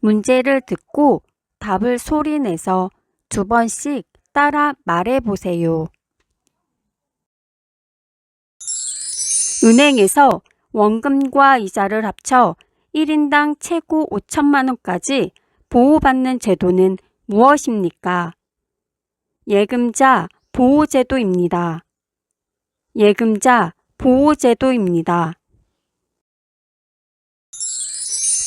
문제를 듣고 답을 소리내서 2번씩 따라 말해보세요. 은행에서 원금과 이자를 합쳐 1인당 최고 5천만 원까지 보호받는 제도는 무엇입니까? 예금자 보호제도입니다. 예금자 보호제도입니다.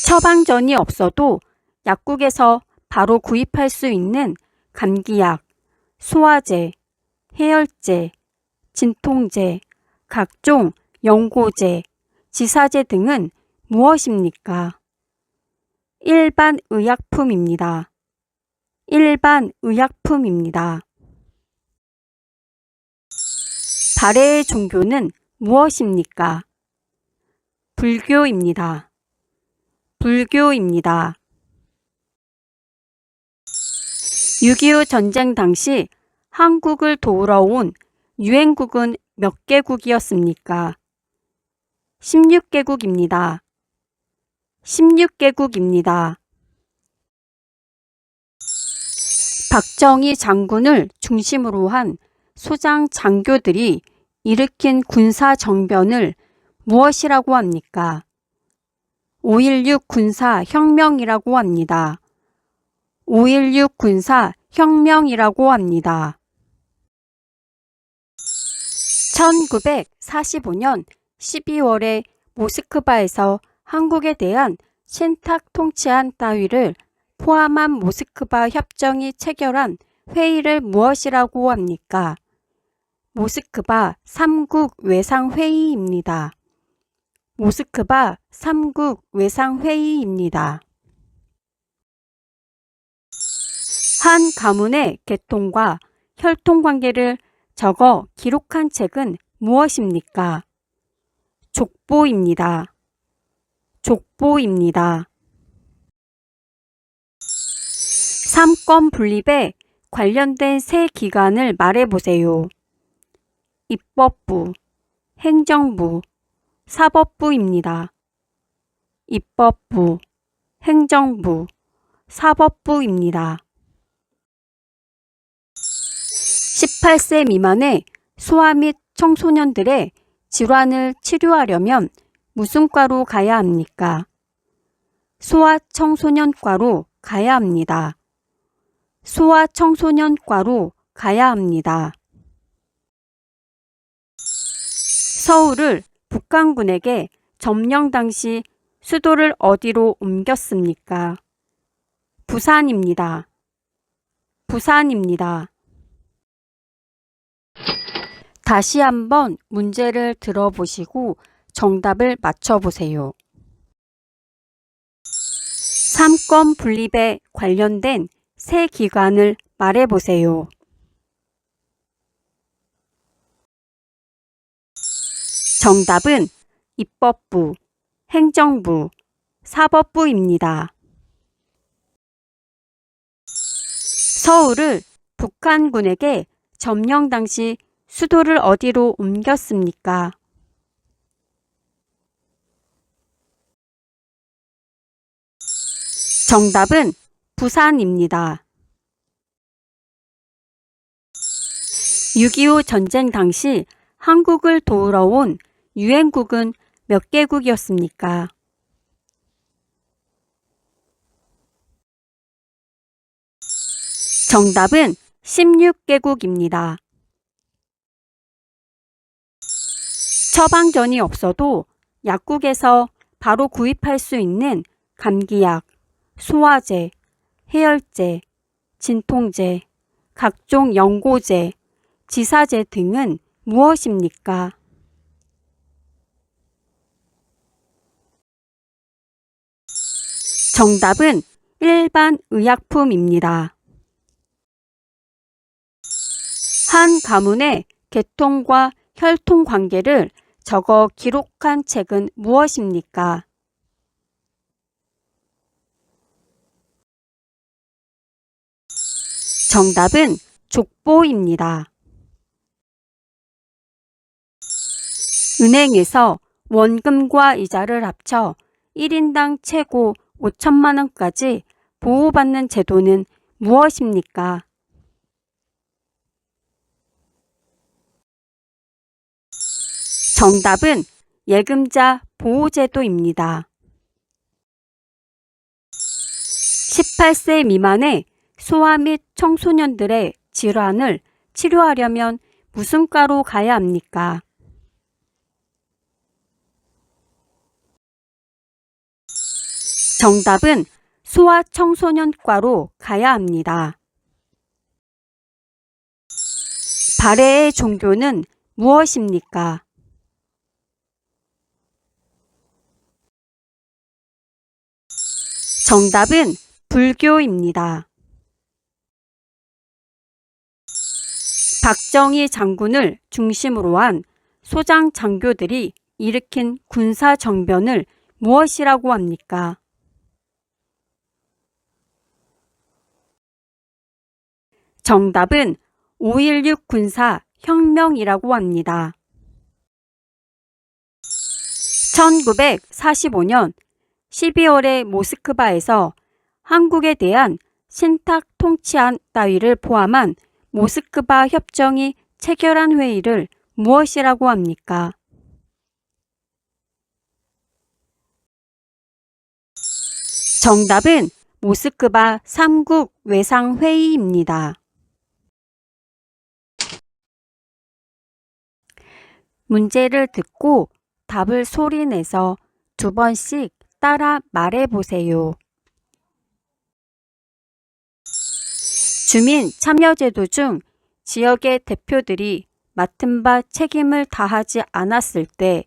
처방전이 없어도 약국에서 바로 구입할 수 있는 감기약, 소화제, 해열제, 진통제, 각종 연고제, 지사제 등은 무엇입니까? 일반 의약품입니다. 일반 의약품입니다. 발해의 종교는 무엇입니까? 불교입니다. 불교입니다. 6.25 전쟁 당시 한국을 도우러 온 유엔국은 몇 개국이었습니까? 16개국입니다. 16개국입니다. 박정희 장군을 중심으로 한 소장 장교들이 일으킨 군사정변을 무엇이라고 합니까? 5.16 군사혁명이라고 합니다. 5.16 군사혁명이라고 합니다. 1945년 12월에 모스크바에서 한국에 대한 신탁 통치안 따위를 포함한 모스크바 협정이 체결한 회의를 무엇이라고 합니까? 모스크바 3국 외상회의입니다. 모스크바 3국 외상회의입니다. 한 가문의 계통과 혈통관계를 적어 기록한 책은 무엇입니까? 족보입니다. 족보입니다. 삼권 분립에 관련된 세 기관을 말해보세요. 입법부, 행정부, 사법부입니다. 입법부, 행정부, 사법부입니다. 18세 미만의 소아 및 청소년들의 질환을 치료하려면 무슨 과로 가야 합니까? 소아청소년과로 가야 합니다. 소아청소년과로 가야 합니다. 서울을 북한군에게 점령 당시 수도를 어디로 옮겼습니까? 부산입니다. 부산입니다. 다시 한번 문제를 들어보시고 정답을 맞춰보세요. 삼권 분립에 관련된 세 기관을 말해보세요. 정답은 입법부, 행정부, 사법부입니다. 서울을 북한군에게 점령 당시 수도를 어디로 옮겼습니까? 정답은 부산입니다. 6.25 전쟁 당시 한국을 도우러 온 유엔국은 몇 개국이었습니까? 정답은 16개국입니다. 처방전이 없어도 약국에서 바로 구입할 수 있는 감기약, 소화제, 해열제, 진통제, 각종 연고제, 지사제 등은 무엇입니까? 정답은 일반 의약품입니다. 한 가문의 계통과 혈통 관계를 적어 기록한 책은 무엇입니까? 정답은 족보입니다. 은행에서 원금과 이자를 합쳐 1인당 최고 5천만 원까지 보호받는 제도는 무엇입니까? 정답은 예금자 보호제도입니다. 18세 미만의 소아 및 청소년들의 질환을 치료하려면 무슨 과로 가야 합니까? 정답은 소아청소년과로 가야 합니다. 발해의 종교는 무엇입니까? 정답은 불교입니다. 박정희 장군을 중심으로 한 소장 장교들이 일으킨 군사 정변을 무엇이라고 합니까? 정답은 5.16 군사 혁명이라고 합니다. 1945년 12월에 모스크바에서 한국에 대한 신탁 통치안 따위를 포함한 모스크바 협정이 체결한 회의를 무엇이라고 합니까? 정답은 모스크바 3국 외상회의입니다. 문제를 듣고 답을 소리내서 2번씩 따라 말해보세요. 주민 참여제도 중 지역의 대표들이 맡은 바 책임을 다하지 않았을 때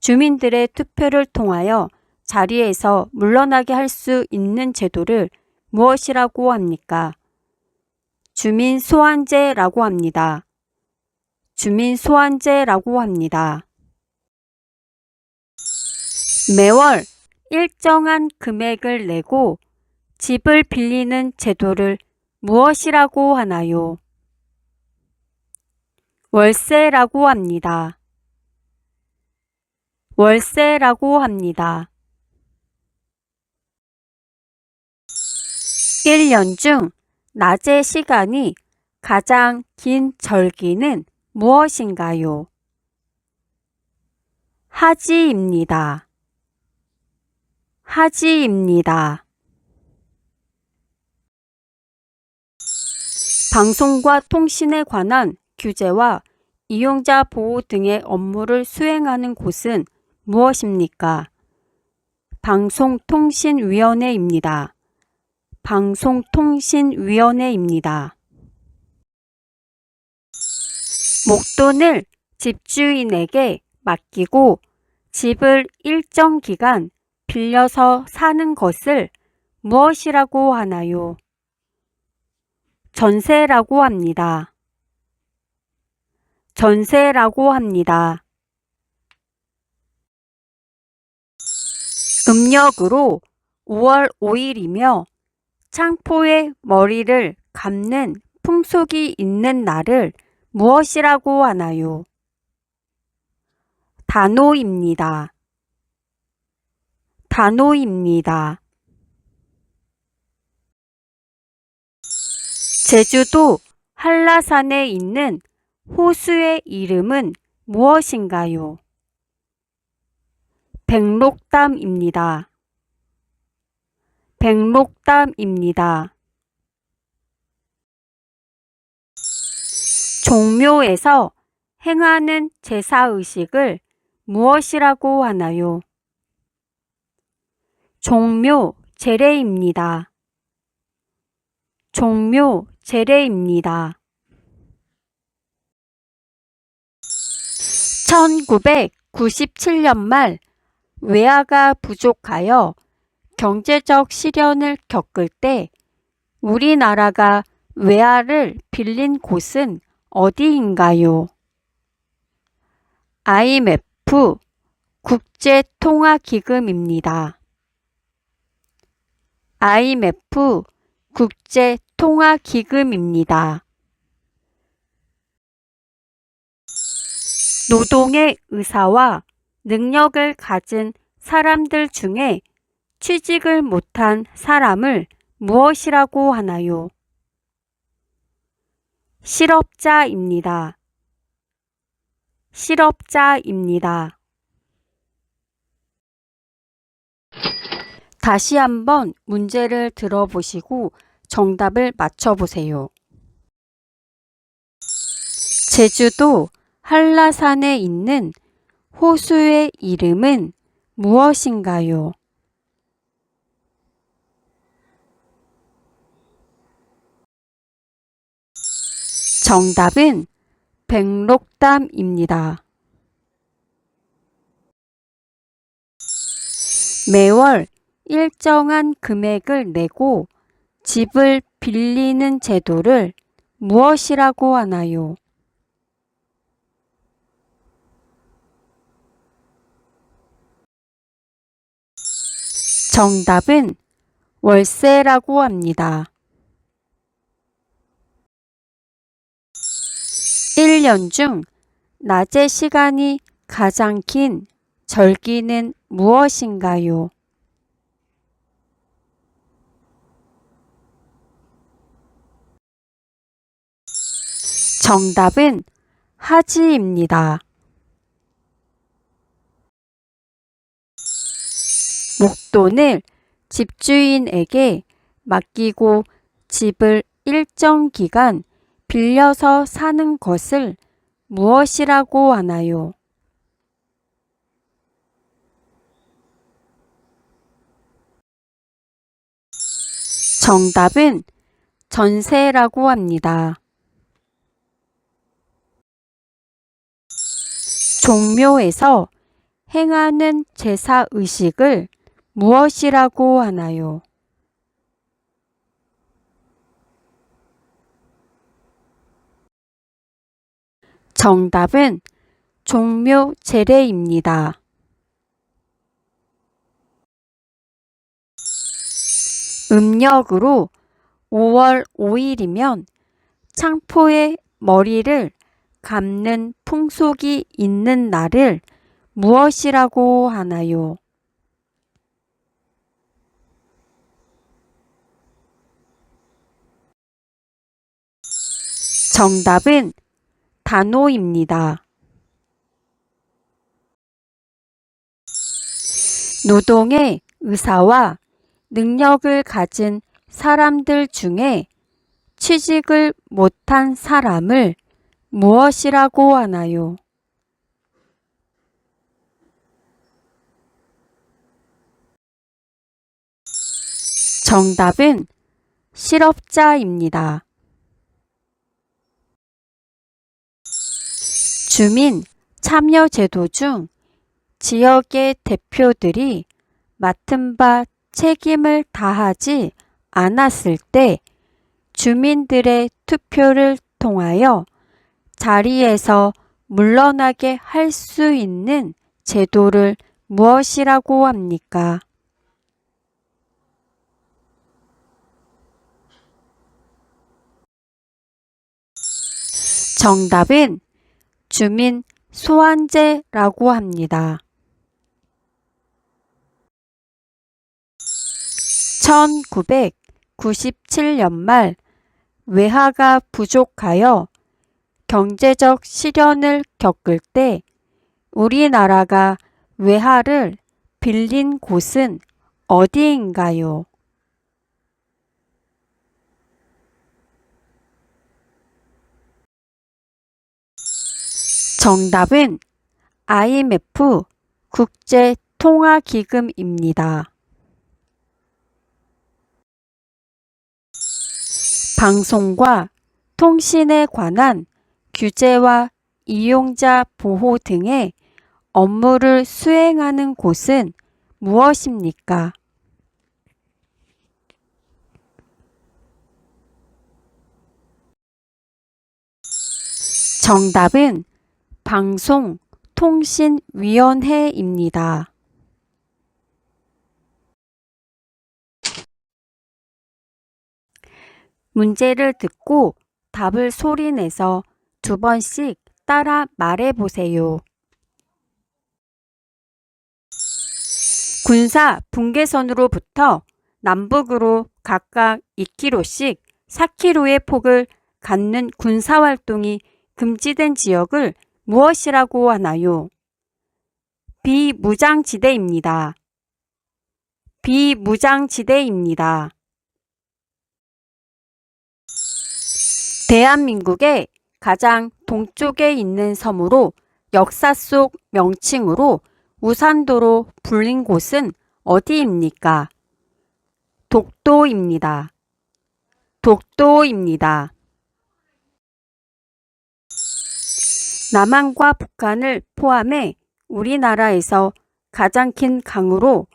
주민들의 투표를 통하여 자리에서 물러나게 할 수 있는 제도를 무엇이라고 합니까? 주민 소환제라고 합니다. 주민 소환제라고 합니다. 매월 일정한 금액을 내고 집을 빌리는 제도를 무엇이라고 하나요? 월세라고 합니다. 월세라고 합니다. 1년 중 낮의 시간이 가장 긴 절기는 무엇인가요? 하지입니다. 하지입니다. 방송과 통신에 관한 규제와 이용자 보호 등의 업무를 수행하는 곳은 무엇입니까? 방송통신위원회입니다. 방송통신위원회입니다. 목돈을 집주인에게 맡기고 집을 일정 기간 빌려서 사는 것을 무엇이라고 하나요? 전세라고 합니다. 전세라고 합니다. 음력으로 5월 5일이며 창포의 머리를 감는 풍속이 있는 날을 무엇이라고 하나요? 단오입니다. 단오입니다. 제주도 한라산에 있는 호수의 이름은 무엇인가요? 백록담입니다. 백록담입니다. 종묘에서 행하는 제사의식을 무엇이라고 하나요? 종묘 제례입니다. 종묘 제례입니다. 1997년 말 외화가 부족하여 경제적 시련을 겪을 때 우리나라가 외화를 빌린 곳은 어디인가요? IMF 국제통화기금입니다. IMF 국제통화기금입니다. 노동의 의사와 능력을 가진 사람들 중에 취직을 못한 사람을 무엇이라고 하나요? 실업자입니다. 실업자입니다. 다시 한번 문제를 들어보시고 정답을 맞춰보세요. 제주도 한라산에 있는 호수의 이름은 무엇인가요? 정답은 백록담입니다. 매월 일정한 금액을 내고 집을 빌리는 제도를 무엇이라고 하나요? 정답은 월세라고 합니다. 1년 중 낮의 시간이 가장 긴 절기는 무엇인가요? 정답은 하지입니다. 목돈을 집주인에게 맡기고 집을 일정 기간 빌려서 사는 것을 무엇이라고 하나요? 정답은 전세라고 합니다. 종묘에서 행하는 제사 의식을 무엇이라고 하나요? 정답은 종묘 제례입니다. 음력으로 5월 5일이면 창포에 머리를 감는 풍속이 있는 날을 무엇이라고 하나요? 정답은 단오입니다. 노동의 의사와 능력을 가진 사람들 중에 취직을 못한 사람을 무엇이라고 하나요? 정답은 실업자입니다. 주민 참여제도 중 지역의 대표들이 맡은 바 책임을 다하지 않았을 때 주민들의 투표를 통하여 자리에서 물러나게 할 수 있는 제도를 무엇이라고 합니까? 정답은 주민 소환제라고 합니다. 1997년 말 외화가 부족하여 경제적 시련을 겪을 때 우리나라가 외화를 빌린 곳은 어디인가요? 정답은 IMF 국제통화기금입니다. 방송과 통신에 관한 규제와 이용자 보호 등의 업무를 수행하는 곳은 무엇입니까? 정답은 방송통신위원회입니다. 문제를 듣고 답을 소리내서 2번씩 따라 말해보세요. 군사 분계선으로부터 남북으로 각각 2km씩 4km의 폭을 갖는 군사활동이 금지된 지역을 무엇이라고 하나요? 비무장지대입니다. 비무장지대입니다. 대한민국의 가장 동쪽에 있는 섬으로 역사 속 명칭으로 우산도로 불린 곳은 어디입니까? 독도입니다. 독도입니다. 남한과 북한을 포함해 우리나라에서 가장 긴 강으로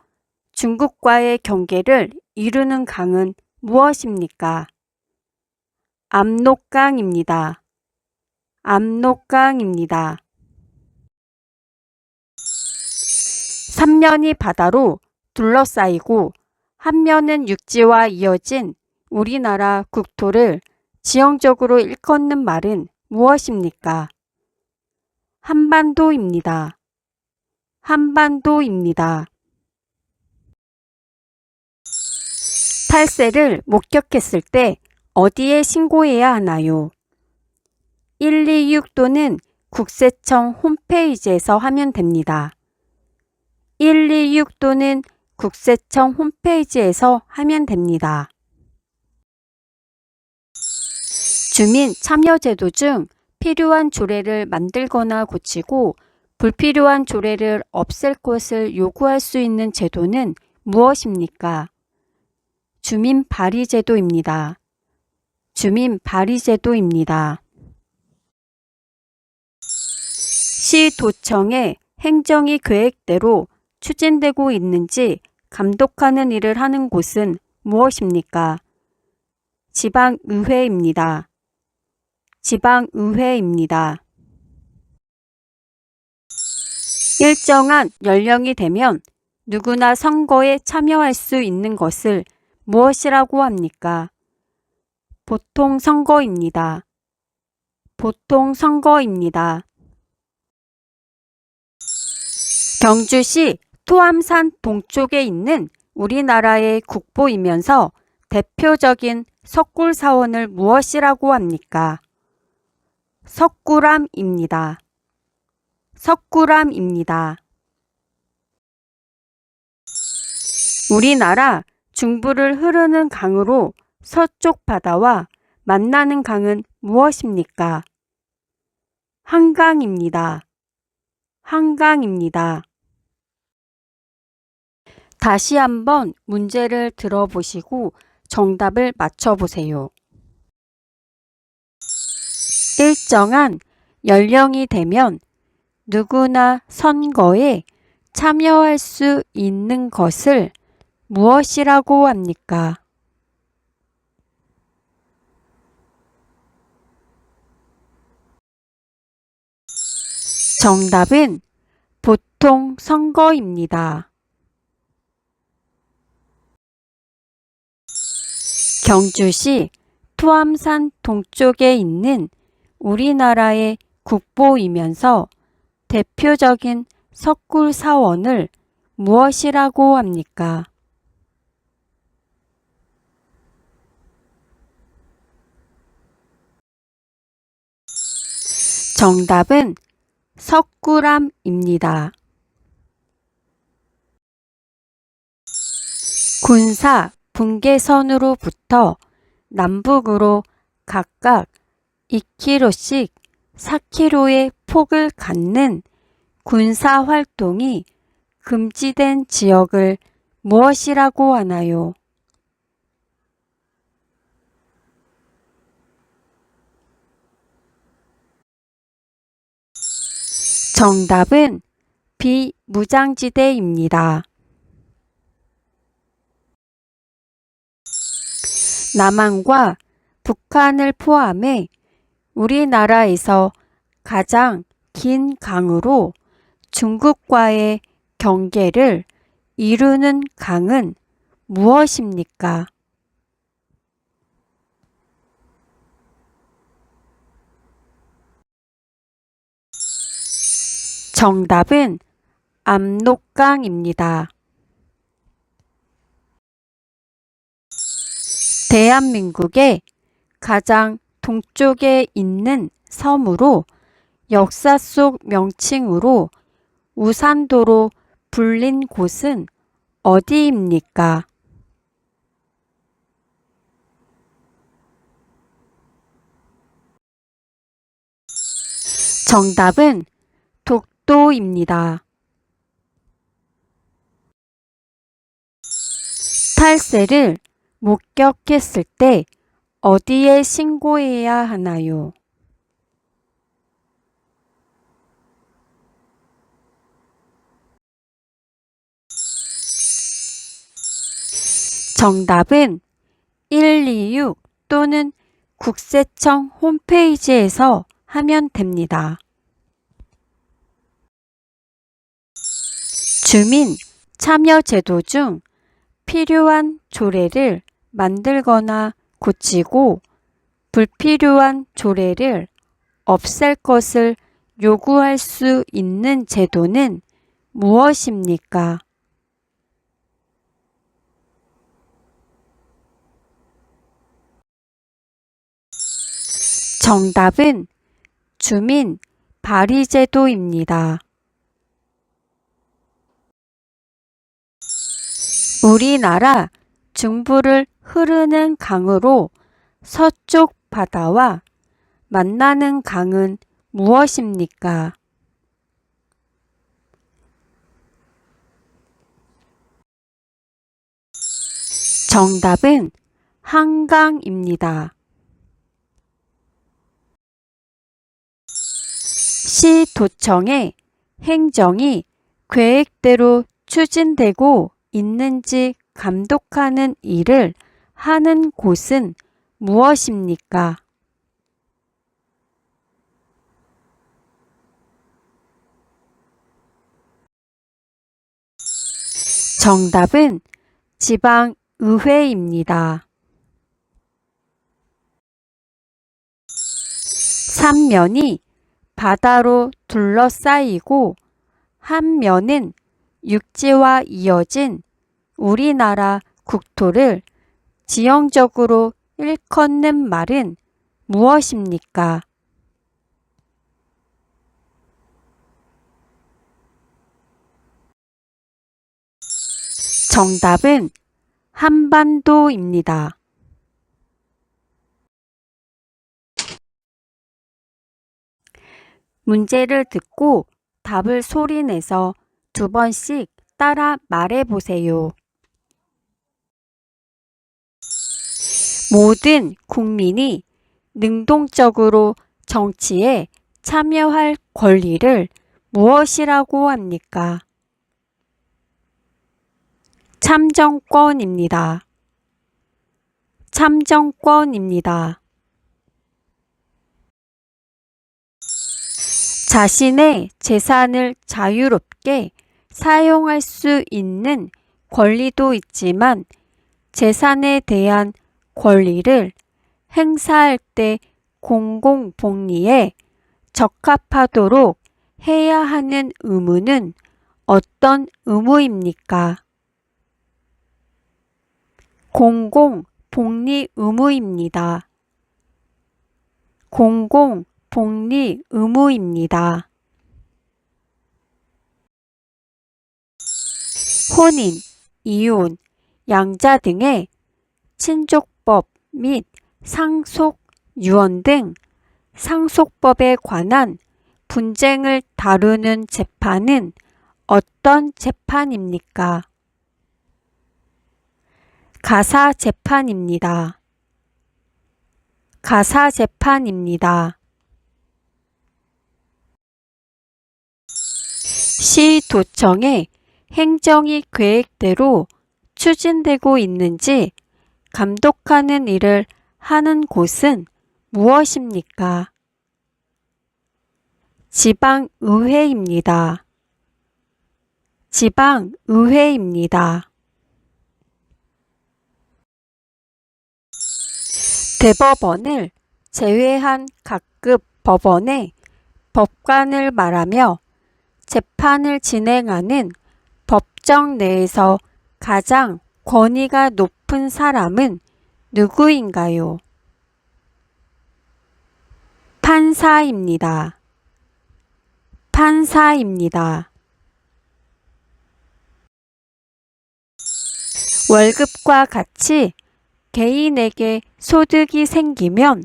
중국과의 경계를 이루는 강은 무엇입니까? 압록강입니다. 압록강입니다. 삼면이 바다로 둘러싸이고 한 면은 육지와 이어진 우리나라 국토를 지형적으로 일컫는 말은 무엇입니까? 한반도입니다. 한반도입니다. 탈세를 목격했을 때 어디에 신고해야 하나요? 126 또는 국세청 홈페이지에서 하면 됩니다. 126 또는 국세청 홈페이지에서 하면 됩니다. 주민 참여제도 중 필요한 조례를 만들거나 고치고 불필요한 조례를 없앨 것을 요구할 수 있는 제도는 무엇입니까? 주민 발의제도입니다. 주민 발의제도입니다. 시도청의 행정이 계획대로 추진되고 있는지 감독하는 일을 하는 곳은 무엇입니까? 지방의회입니다. 지방의회입니다. 일정한 연령이 되면 누구나 선거에 참여할 수 있는 것을 무엇이라고 합니까? 보통선거입니다. 보통선거입니다. 경주시 토암산 동쪽에 있는 우리나라의 국보이면서 대표적인 석굴사원을 무엇이라고 합니까? 석굴암입니다. 석굴암입니다. 우리나라 중부를 흐르는 강으로 서쪽 바다와 만나는 강은 무엇입니까? 한강입니다. 한강입니다. 다시 한번 문제를 들어보시고 정답을 맞춰보세요. 일정한 연령이 되면 누구나 선거에 참여할 수 있는 것을 무엇이라고 합니까? 정답은 보통 선거입니다. 경주시 토암산 동쪽에 있는 우리나라의 국보이면서 대표적인 석굴사원을 무엇이라고 합니까? 정답은 석굴암입니다. 군사 분계선으로부터 남북으로 각각 2km씩 4km의 폭을 갖는 군사활동이 금지된 지역을 무엇이라고 하나요? 정답은 비무장지대입니다. 남한과 북한을 포함해 우리나라에서 가장 긴 강으로 중국과의 경계를 이루는 강은 무엇입니까? 정답은 압록강입니다. 대한민국의 가장 동쪽에 있는 섬으로 역사 속 명칭으로 우산도로 불린 곳은 어디입니까? 정답은 독도입니다. 탈세를 목격했을 때 어디에 신고해야 하나요? 정답은 126 또는 국세청 홈페이지에서 하면 됩니다. 주민 참여 제도 중 필요한 조례를 만들거나 고치고 불필요한 조례를 없앨 것을 요구할 수 있는 제도는 무엇입니까? 정답은 주민 발의제도입니다. 우리나라 중부를 흐르는 강으로 서쪽 바다와 만나는 강은 무엇입니까? 정답은 한강입니다. 시도청의 행정이 계획대로 추진되고 있는지 감독하는 일을 하는 곳은 무엇입니까? 정답은 지방의회입니다. 삼면이 바다로 둘러싸이고 한 면은 육지와 이어진 우리나라 국토를 지형적으로 일컫는 말은 무엇입니까? 정답은 한반도입니다. 문제를 듣고 답을 소리내서 2번씩 따라 말해보세요. 모든 국민이 능동적으로 정치에 참여할 권리를 무엇이라고 합니까? 참정권입니다. 참정권입니다. 자신의 재산을 자유롭게 사용할 수 있는 권리도 있지만 재산에 대한 권리를 행사할 때 공공복리에 적합하도록 해야 하는 의무는 어떤 의무입니까? 공공복리 의무입니다. 공공복리 의무입니다. 혼인, 이혼, 양자 등의 친족법 및 상속, 유언 등 상속법에 관한 분쟁을 다루는 재판은 어떤 재판입니까? 가사재판입니다. 가사재판입니다. 시도청의 행정이 계획대로 추진되고 있는지 감독하는 일을 하는 곳은 무엇입니까? 지방의회입니다. 지방의회입니다. 대법원을 제외한 각급 법원의 법관을 말하며 재판을 진행하는 법정 내에서 가장 권위가 높은 사람은 누구인가요? 판사입니다. 판사입니다. 월급과 같이 개인에게 소득이 생기면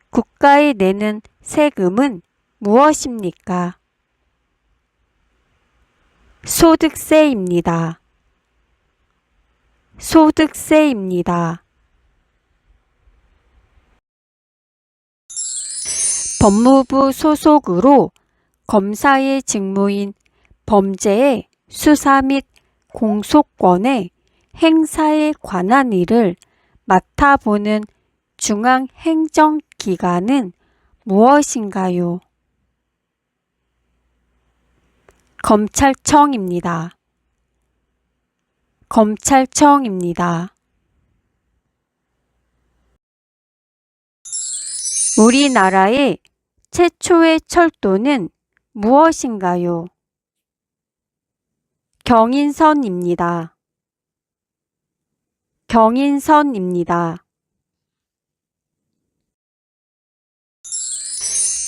국가에 내는 세금은 무엇입니까? 소득세입니다. 소득세입니다. 법무부 소속으로 검사의 직무인 범죄의 수사 및 공소권의 행사에 관한 일을 맡아보는 중앙행정기관은 무엇인가요? 검찰청입니다. 검찰청입니다. 우리나라의 최초의 철도는 무엇인가요? 경인선입니다. 경인선입니다.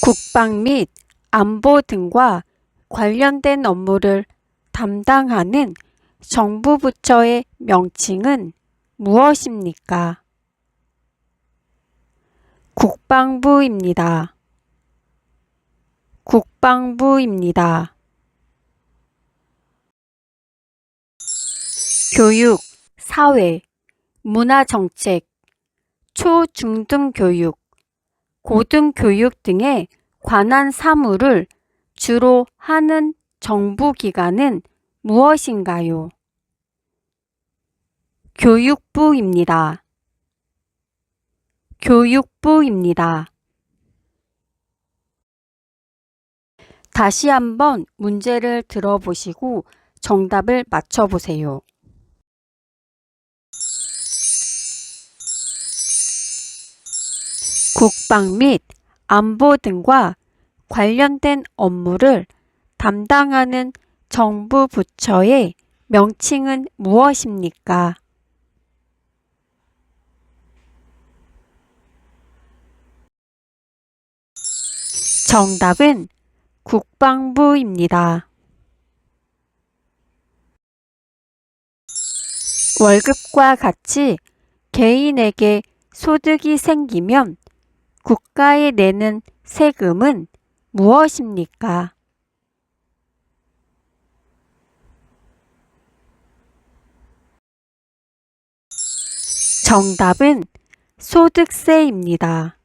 국방 및 안보 등과 관련된 업무를 담당하는 정부 부처의 명칭은 무엇입니까? 국방부입니다. 국방부입니다. 교육, 사회, 문화정책, 초중등교육, 고등교육 등에 관한 사무를 주로 하는 정부기관은 무엇인가요? 교육부입니다. 교육부입니다. 다시 한번 문제를 들어보시고 정답을 맞춰보세요. 국방 및 안보 등과 관련된 업무를 담당하는 정부 부처의 명칭은 무엇입니까? 정답은 국방부입니다. 월급과 같이 개인에게 소득이 생기면 국가에 내는 세금은 무엇입니까? 정답은 소득세입니다.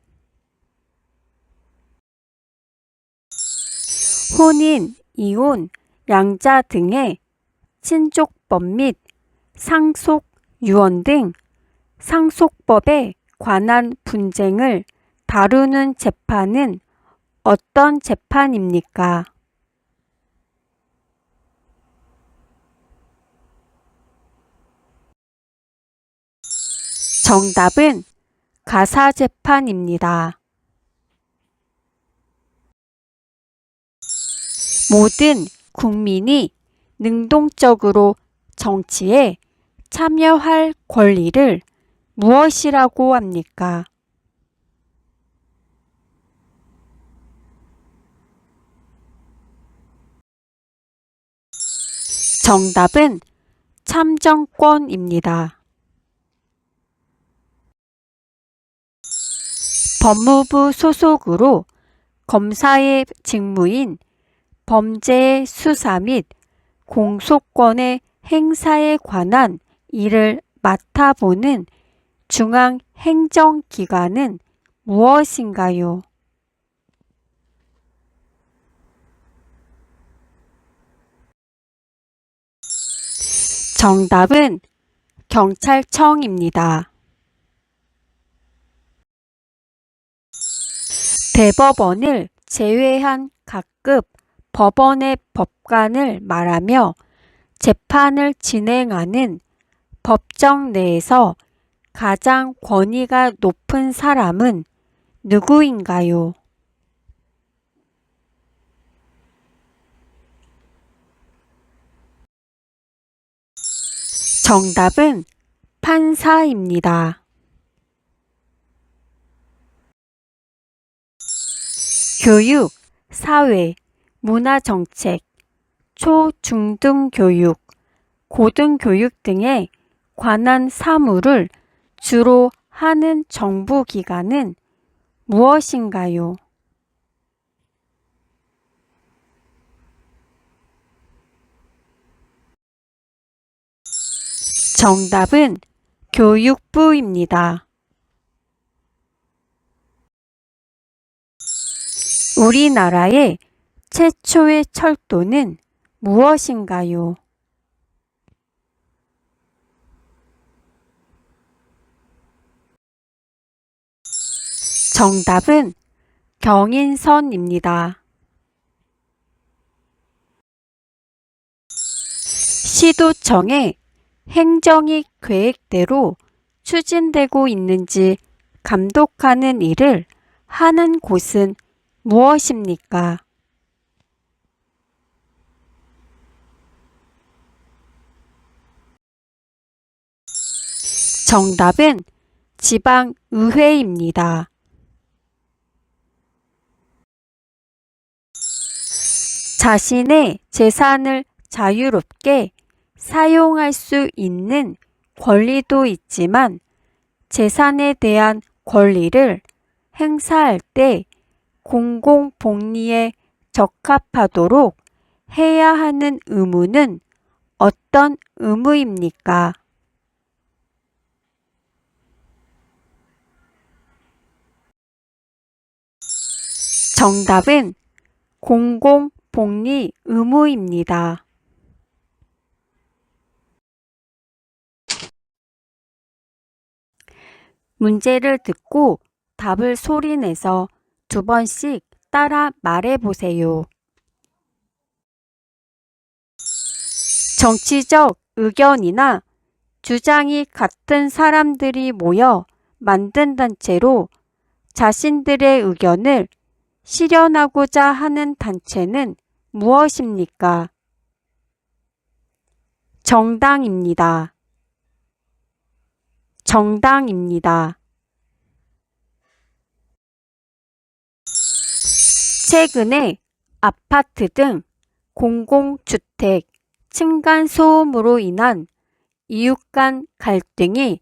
혼인, 이혼, 양자 등의 친족법 및 상속, 유언 등 상속법에 관한 분쟁을 다루는 재판은 어떤 재판입니까? 정답은 가사재판입니다. 모든 국민이 능동적으로 정치에 참여할 권리를 무엇이라고 합니까? 정답은 참정권입니다. 법무부 소속으로 검사의 직무인 범죄의 수사 및 공소권의 행사에 관한 일을 맡아보는 중앙행정기관은 무엇인가요? 정답은 경찰청입니다. 대법원을 제외한 각급 법원의 법관을 말하며 재판을 진행하는 법정 내에서 가장 권위가 높은 사람은 누구인가요? 정답은 판사입니다. 교육, 사회, 문화정책, 초, 중등 교육, 고등교육 등에 관한 사무를 주로 하는 정부기관은 무엇인가요? 정답은 교육부입니다. 우리나라의 최초의 철도는 무엇인가요? 정답은 경인선입니다. 시도청의 행정이 계획대로 추진되고 있는지 감독하는 일을 하는 곳은 무엇입니까? 정답은 지방의회입니다. 자신의 재산을 자유롭게 사용할 수 있는 권리도 있지만 재산에 대한 권리를 행사할 때 공공복리에 적합하도록 해야 하는 의무는 어떤 의무입니까? 정답은 공공복리 의무입니다. 문제를 듣고 답을 소리내서 2번씩 따라 말해보세요. 정치적 의견이나 주장이 같은 사람들이 모여 만든 단체로 자신들의 의견을 실현하고자 하는 단체는 무엇입니까? 정당입니다. 정당입니다. 최근에 아파트 등 공공주택 층간소음으로 인한 이웃 간 갈등이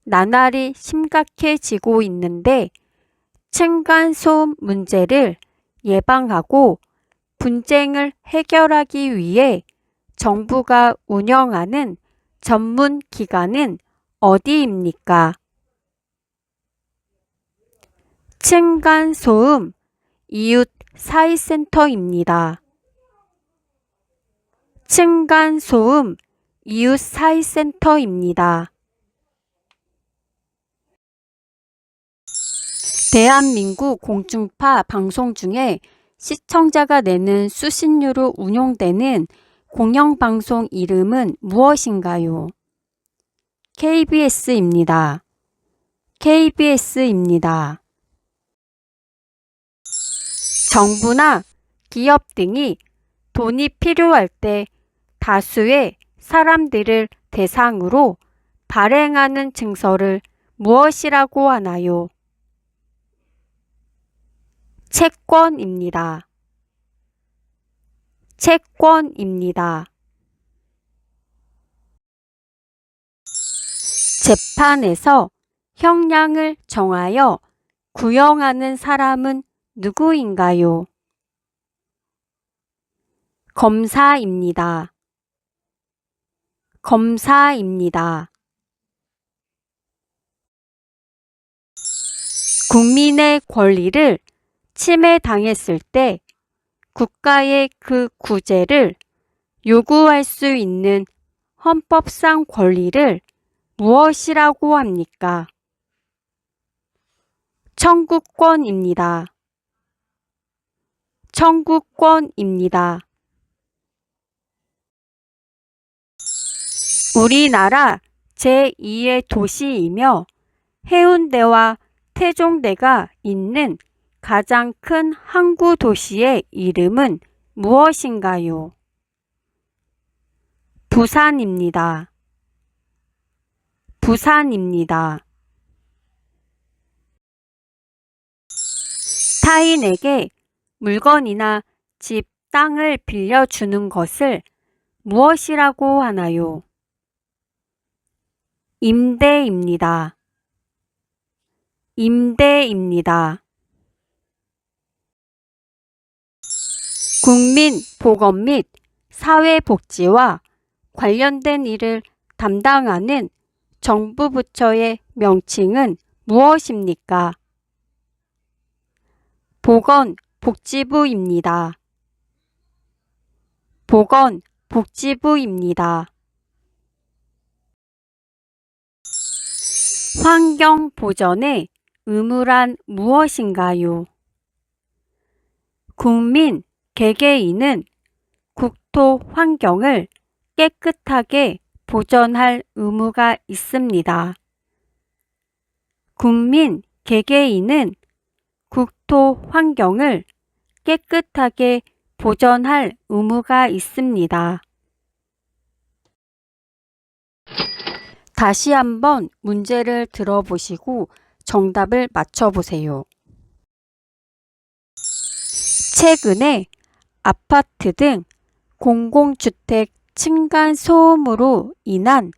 나날이 심각해지고 있는데 층간소음 문제를 예방하고 분쟁을 해결하기 위해 정부가 운영하는 전문 기관은 어디입니까? 층간소음 이웃 사이센터입니다. 층간소음 이웃 사이센터입니다. 대한민국 공중파 방송 중에 시청자가 내는 수신료로 운용되는 공영방송 이름은 무엇인가요? KBS입니다. KBS입니다. 정부나 기업 등이 돈이 필요할 때 다수의 사람들을 대상으로 발행하는 증서를 무엇이라고 하나요? 채권입니다. 채권입니다. 재판에서 형량을 정하여 구형하는 사람은 누구인가요? 검사입니다. 검사입니다. 국민의 권리를 침해당했을 때 국가의 그 구제를 요구할 수 있는 헌법상 권리를 무엇이라고 합니까? 청구권입니다. 청구권입니다. 우리나라 제2의 도시이며 해운대와 태종대가 있는 가장 큰 항구 도시의 이름은 무엇인가요? 부산입니다. 부산입니다. 타인에게 물건이나 집, 땅을 빌려주는 것을 무엇이라고 하나요? 임대입니다. 임대입니다. 국민보건 및 사회복지와 관련된 일을 담당하는 정부 부처의 명칭은 무엇입니까? 보건복지부입니다. 보건복지부입니다. 환경보전의 의무란 무엇인가요? 국민, 개개인은 국토 환경을 깨끗하게 보전할 의무가 있습니다. 국민, 개개인은 국토 환경을 깨끗하게 보전할 의무가 있습니다. 다시 한번 문제를 들어보시고 정답을 맞춰보세요. 최근에 아파트 등 공공주택 층간소음으로 인한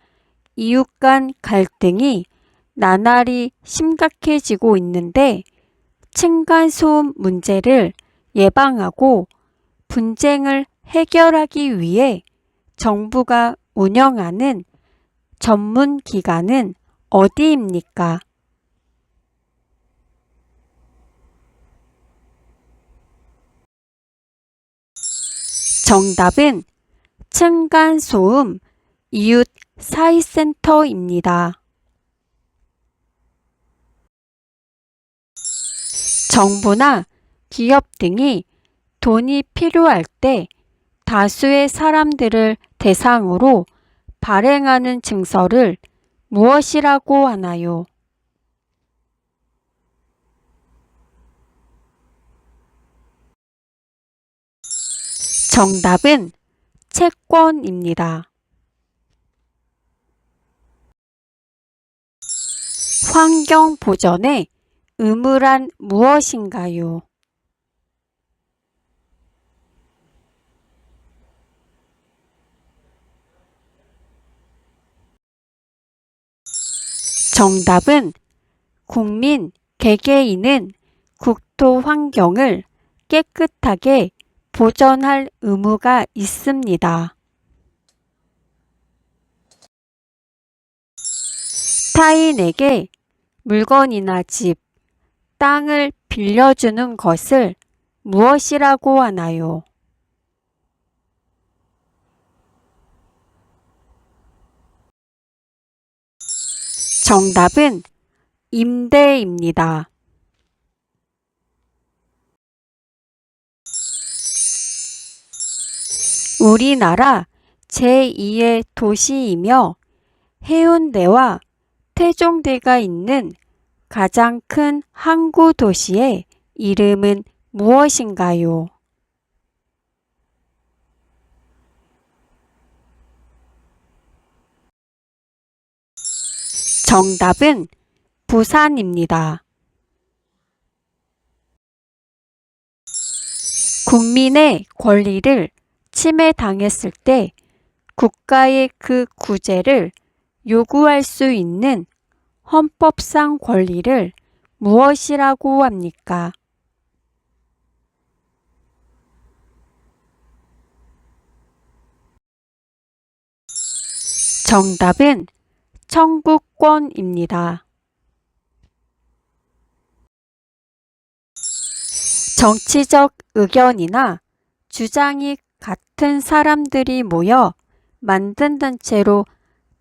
이웃 간 갈등이 나날이 심각해지고 있는데 층간소음 문제를 예방하고 분쟁을 해결하기 위해 정부가 운영하는 전문 기관은 어디입니까? 정답은 층간소음 이웃 사이센터입니다. 정부나 기업 등이 돈이 필요할 때 다수의 사람들을 대상으로 발행하는 증서를 무엇이라고 하나요? 정답은 채권입니다. 환경 보전의 의무란 무엇인가요? 정답은 국민, 개개인은 국토 환경을 깨끗하게 보전할 의무가 있습니다. 타인에게 물건이나 집, 땅을 빌려주는 것을 무엇이라고 하나요? 정답은 임대입니다. 우리나라 제2의 도시이며 해운대와 태종대가 있는 가장 큰 항구 도시의 이름은 무엇인가요? 정답은 부산입니다. 국민의 권리를 침해당했을 때 국가의 그 구제를 요구할 수 있는 헌법상 권리를 무엇이라고 합니까? 정답은 청구권입니다. 정치적 의견이나 주장이 같은 사람들이 모여 만든 단체로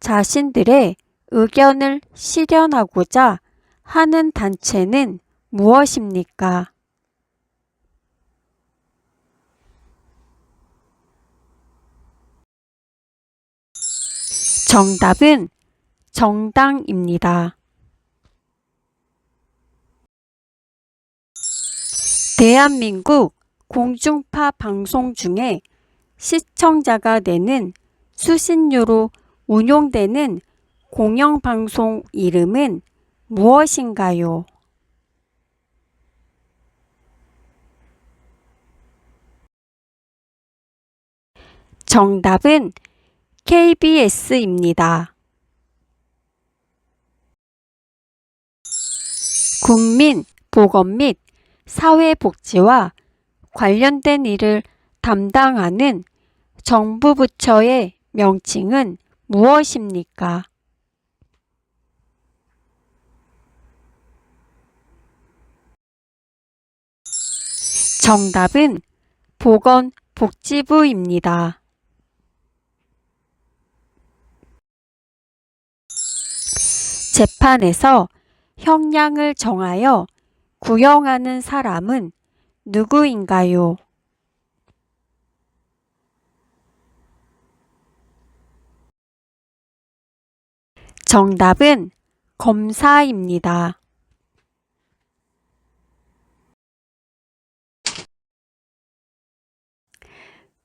자신들의 의견을 실현하고자 하는 단체는 무엇입니까? 정답은 정당입니다. 대한민국 공중파 방송 중에 시청자가 내는 수신료로 운용되는 공영방송 이름은 무엇인가요? 정답은 KBS입니다. 국민, 보건 및 사회복지와 관련된 일을 담당하는 정부 부처의 명칭은 무엇입니까? 정답은 보건복지부입니다. 재판에서 형량을 정하여 구형하는 사람은 누구인가요? 정답은 검사입니다.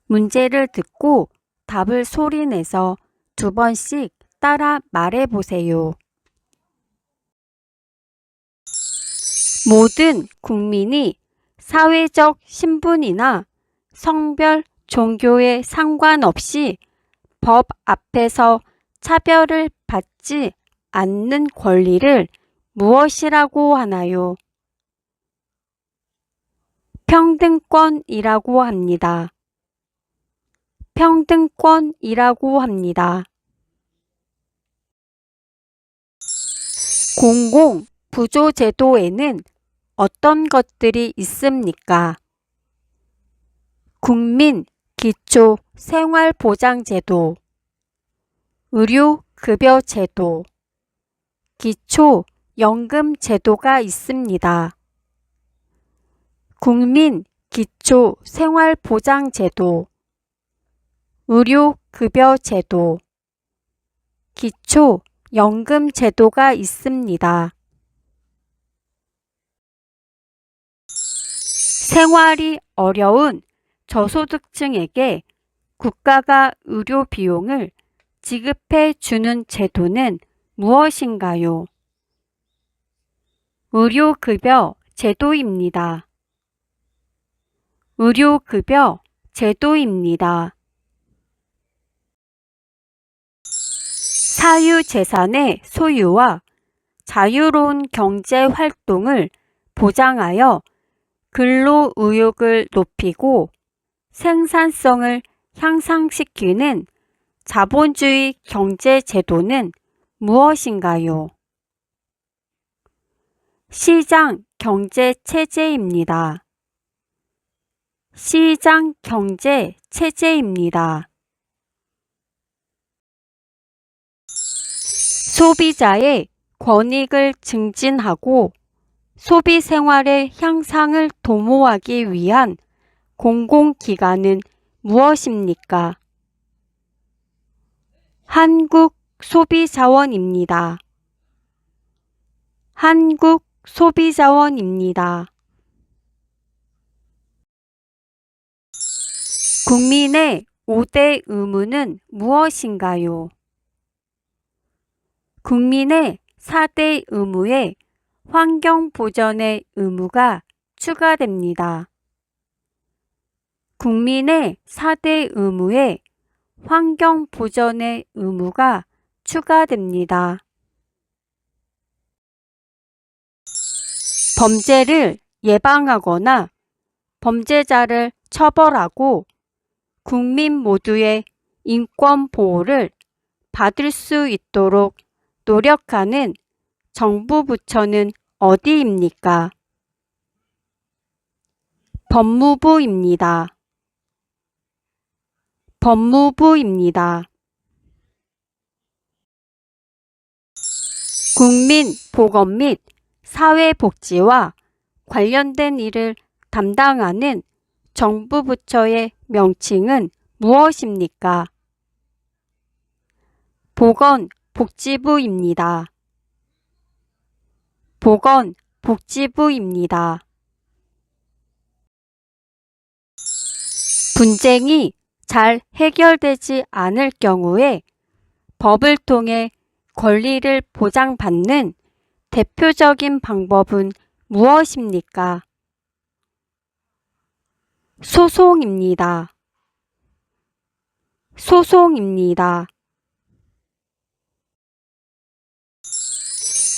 문제를 듣고 답을 소리내서 2번씩 따라 말해보세요. 모든 국민이 사회적 신분이나 성별, 종교에 상관없이 법 앞에서 차별을 받지 않는 권리를 무엇이라고 하나요? 평등권이라고 합니다. 평등권이라고 합니다. 공공부조제도에는 어떤 것들이 있습니까? 국민기초생활보장제도, 의료급여제도, 기초연금제도가 있습니다. 국민기초생활보장제도, 의료급여제도, 기초연금제도가 있습니다. 생활이 어려운 저소득층에게 국가가 의료 비용을 지급해 주는 제도는 무엇인가요? 의료급여 제도입니다. 의료급여 제도입니다. 사유재산의 소유와 자유로운 경제활동을 보장하여 근로의욕을 높이고 생산성을 향상시키는 자본주의 경제제도는 무엇인가요? 시장경제체제입니다. 시장경제체제입니다. 소비자의 권익을 증진하고 소비생활의 향상을 도모하기 위한 공공기관은 무엇입니까? 한국소비자원입니다. 한국소비자원입니다. 국민의 5대 의무는 무엇인가요? 국민의 4대 의무에 환경보전의 의무가 추가됩니다. 국민의 4대 의무에 환경보전의 의무가 추가됩니다. 범죄를 예방하거나 범죄자를 처벌하고 국민 모두의 인권 보호를 받을 수 있도록 노력하는 정부 부처는 어디입니까? 법무부입니다. 법무부입니다. 국민 보건 및 사회복지와 관련된 일을 담당하는 정부 부처의 명칭은 무엇입니까? 보건복지부입니다. 보건복지부입니다. 분쟁이 잘 해결되지 않을 경우에 법을 통해 권리를 보장받는 대표적인 방법은 무엇입니까? 소송입니다. 소송입니다.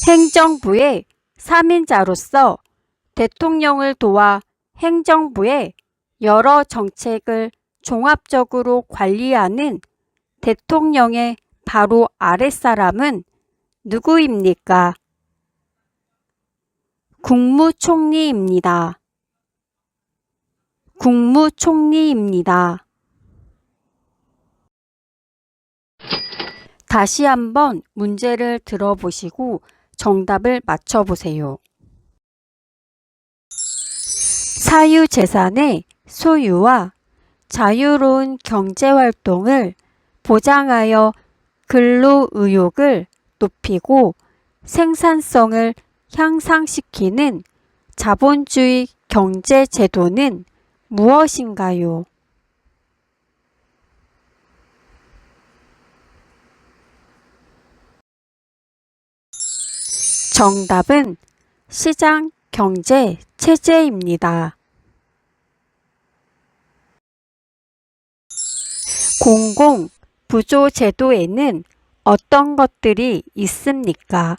행정부의 3인자로서 대통령을 도와 행정부의 여러 정책을 종합적으로 관리하는 대통령의 바로 아랫사람은 누구입니까? 국무총리입니다. 국무총리입니다. 다시 한번 문제를 들어보시고 정답을 맞춰보세요. 사유재산의 소유와 자유로운 경제활동을 보장하여 근로의욕을 높이고 생산성을 향상시키는 자본주의 경제제도는 무엇인가요? 정답은 시장 경제 체제입니다. 공공 부조 제도에는 어떤 것들이 있습니까?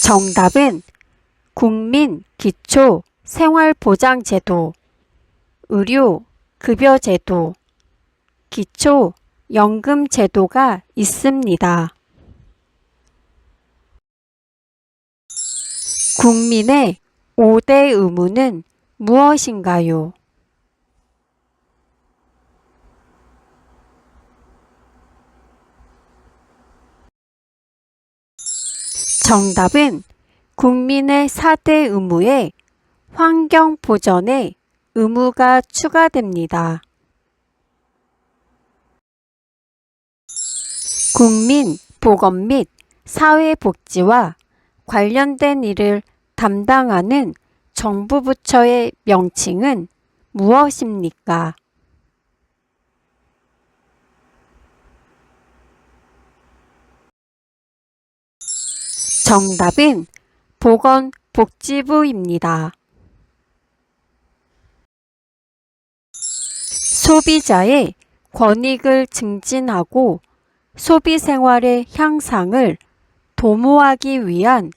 정답은 국민 기초 생활보장제도, 의료 급여제도, 기초 연금제도가 있습니다. 국민의 5대 의무는 무엇인가요? 정답은 국민의 4대 의무에 환경보전의 의무가 추가됩니다. 국민 보건 및 사회복지와 관련된 일을 담당하는 정부 부처의 명칭은 무엇입니까? 정답은 보건복지부입니다. 소비자의 권익을 증진하고 소비 생활의 향상을 도모하기 위한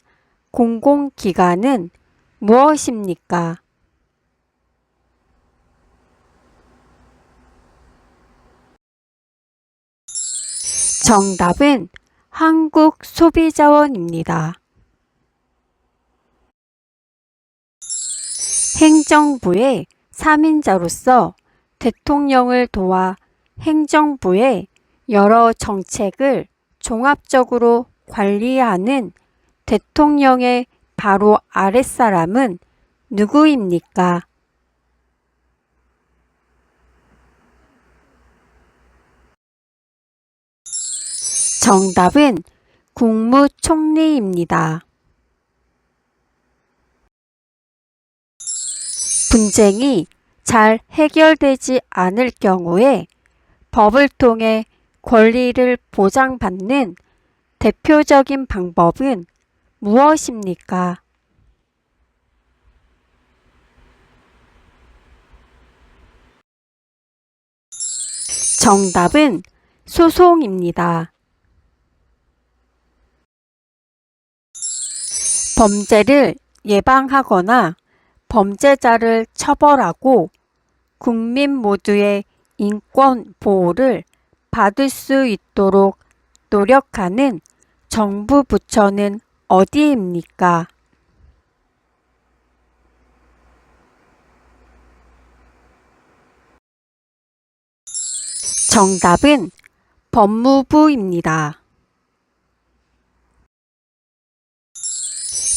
공공기관은 무엇입니까? 정답은 한국소비자원입니다. 행정부의 3인자로서 대통령을 도와 행정부의 여러 정책을 종합적으로 관리하는 대통령의 바로 아랫사람은 누구입니까? 정답은 국무총리입니다. 분쟁이 잘 해결되지 않을 경우에 법을 통해 권리를 보장받는 대표적인 방법은 무엇입니까? 정답은 소송입니다. 범죄를 예방하거나 범죄자를 처벌하고 국민 모두의 인권 보호를 받을 수 있도록 노력하는 정부 부처는 어디입니까? 정답은 법무부입니다.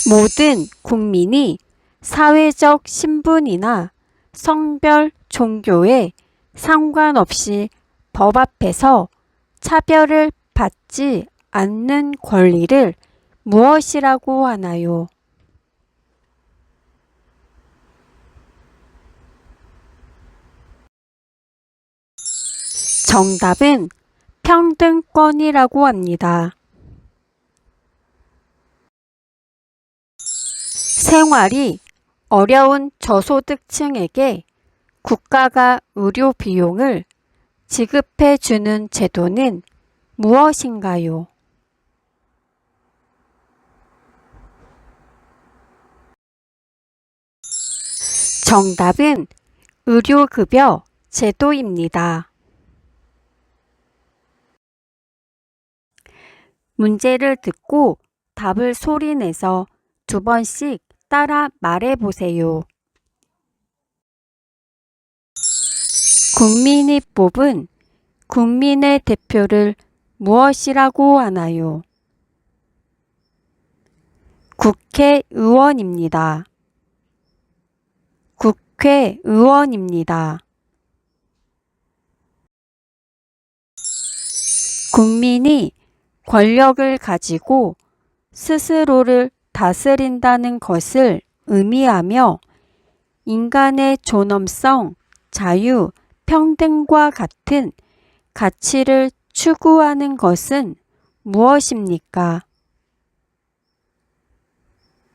모든 국민이 사회적 신분이나 성별, 종교에 상관없이 법 앞에서 차별을 받지 않는 권리를 무엇이라고 하나요? 정답은 평등권이라고 합니다. 생활이 어려운 저소득층에게 국가가 의료 비용을 지급해 주는 제도는 무엇인가요? 정답은 의료급여 제도입니다. 문제를 듣고 답을 소리내서 2번씩 따라 말해보세요. 국민이 뽑은 국민의 대표를 무엇이라고 하나요? 국회의원입니다. 국회의원입니다. 국민이 권력을 가지고 스스로를 다스린다는 것을 의미하며 인간의 존엄성, 자유, 평등과 같은 가치를 추구하는 것은 무엇입니까?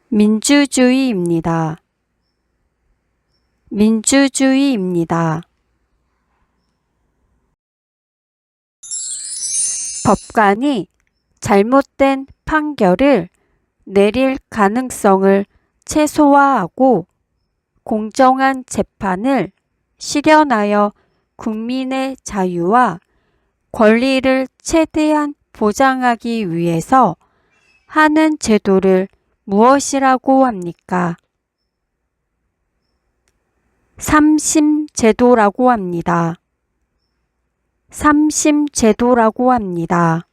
민주주의입니다. 민주주의입니다. 법관이 잘못된 판결을 내릴 가능성을 최소화하고 공정한 재판을 실현하여 국민의 자유와 권리를 최대한 보장하기 위해서 하는 제도를 무엇이라고 합니까? 삼심제도라고 합니다. 삼심제도라고 합니다.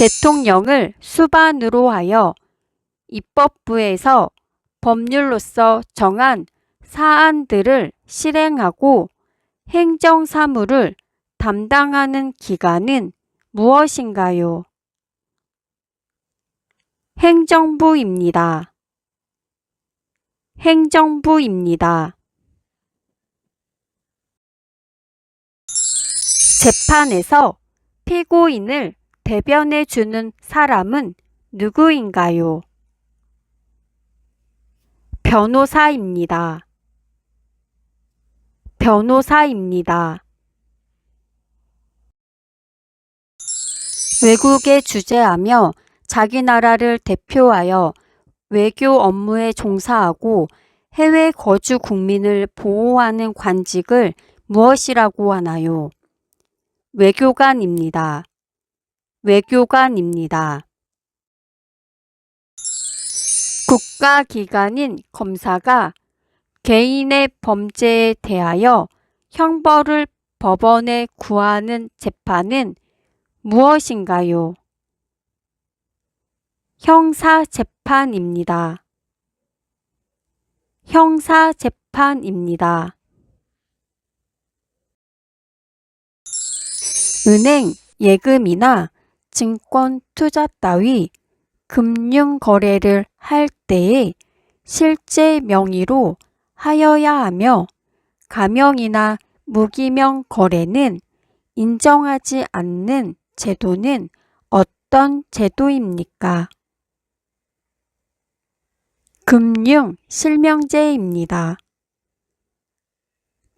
대통령을 수반으로 하여 입법부에서 법률로서 정한 사안들을 실행하고 행정사무를 담당하는 기관은 무엇인가요? 행정부입니다. 행정부입니다. 재판에서 피고인을 대변해 주는 사람은 누구인가요? 변호사입니다. 변호사입니다. 외국에 주재하며 자기 나라를 대표하여 외교 업무에 종사하고 해외 거주 국민을 보호하는 관직을 무엇이라고 하나요? 외교관입니다. 외교관입니다. 국가기관인 검사가 개인의 범죄에 대하여 형벌을 법원에 구하는 재판은 무엇인가요? 형사재판입니다. 형사재판입니다. 은행 예금이나 증권 투자 따위 금융거래를 할 때에 실제 명의로 하여야 하며 가명이나 무기명 거래는 인정하지 않는 제도는 어떤 제도입니까? 금융실명제입니다.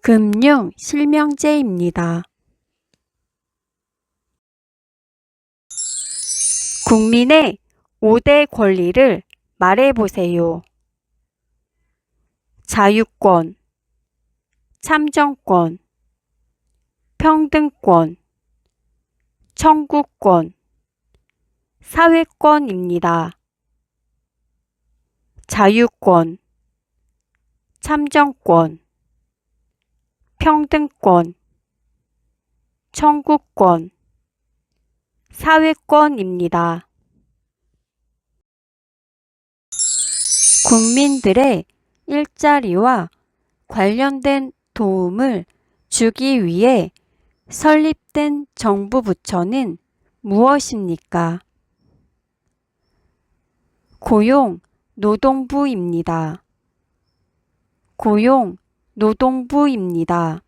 금융실명제입니다. 국민의 5대 권리를 말해보세요. 자유권, 참정권, 평등권, 청구권, 사회권입니다. 자유권, 참정권, 평등권, 청구권, 사회권입니다. 국민들의 일자리와 관련된 도움을 주기 위해 설립된 정부 부처는 무엇입니까? 고용노동부입니다. 고용노동부입니다.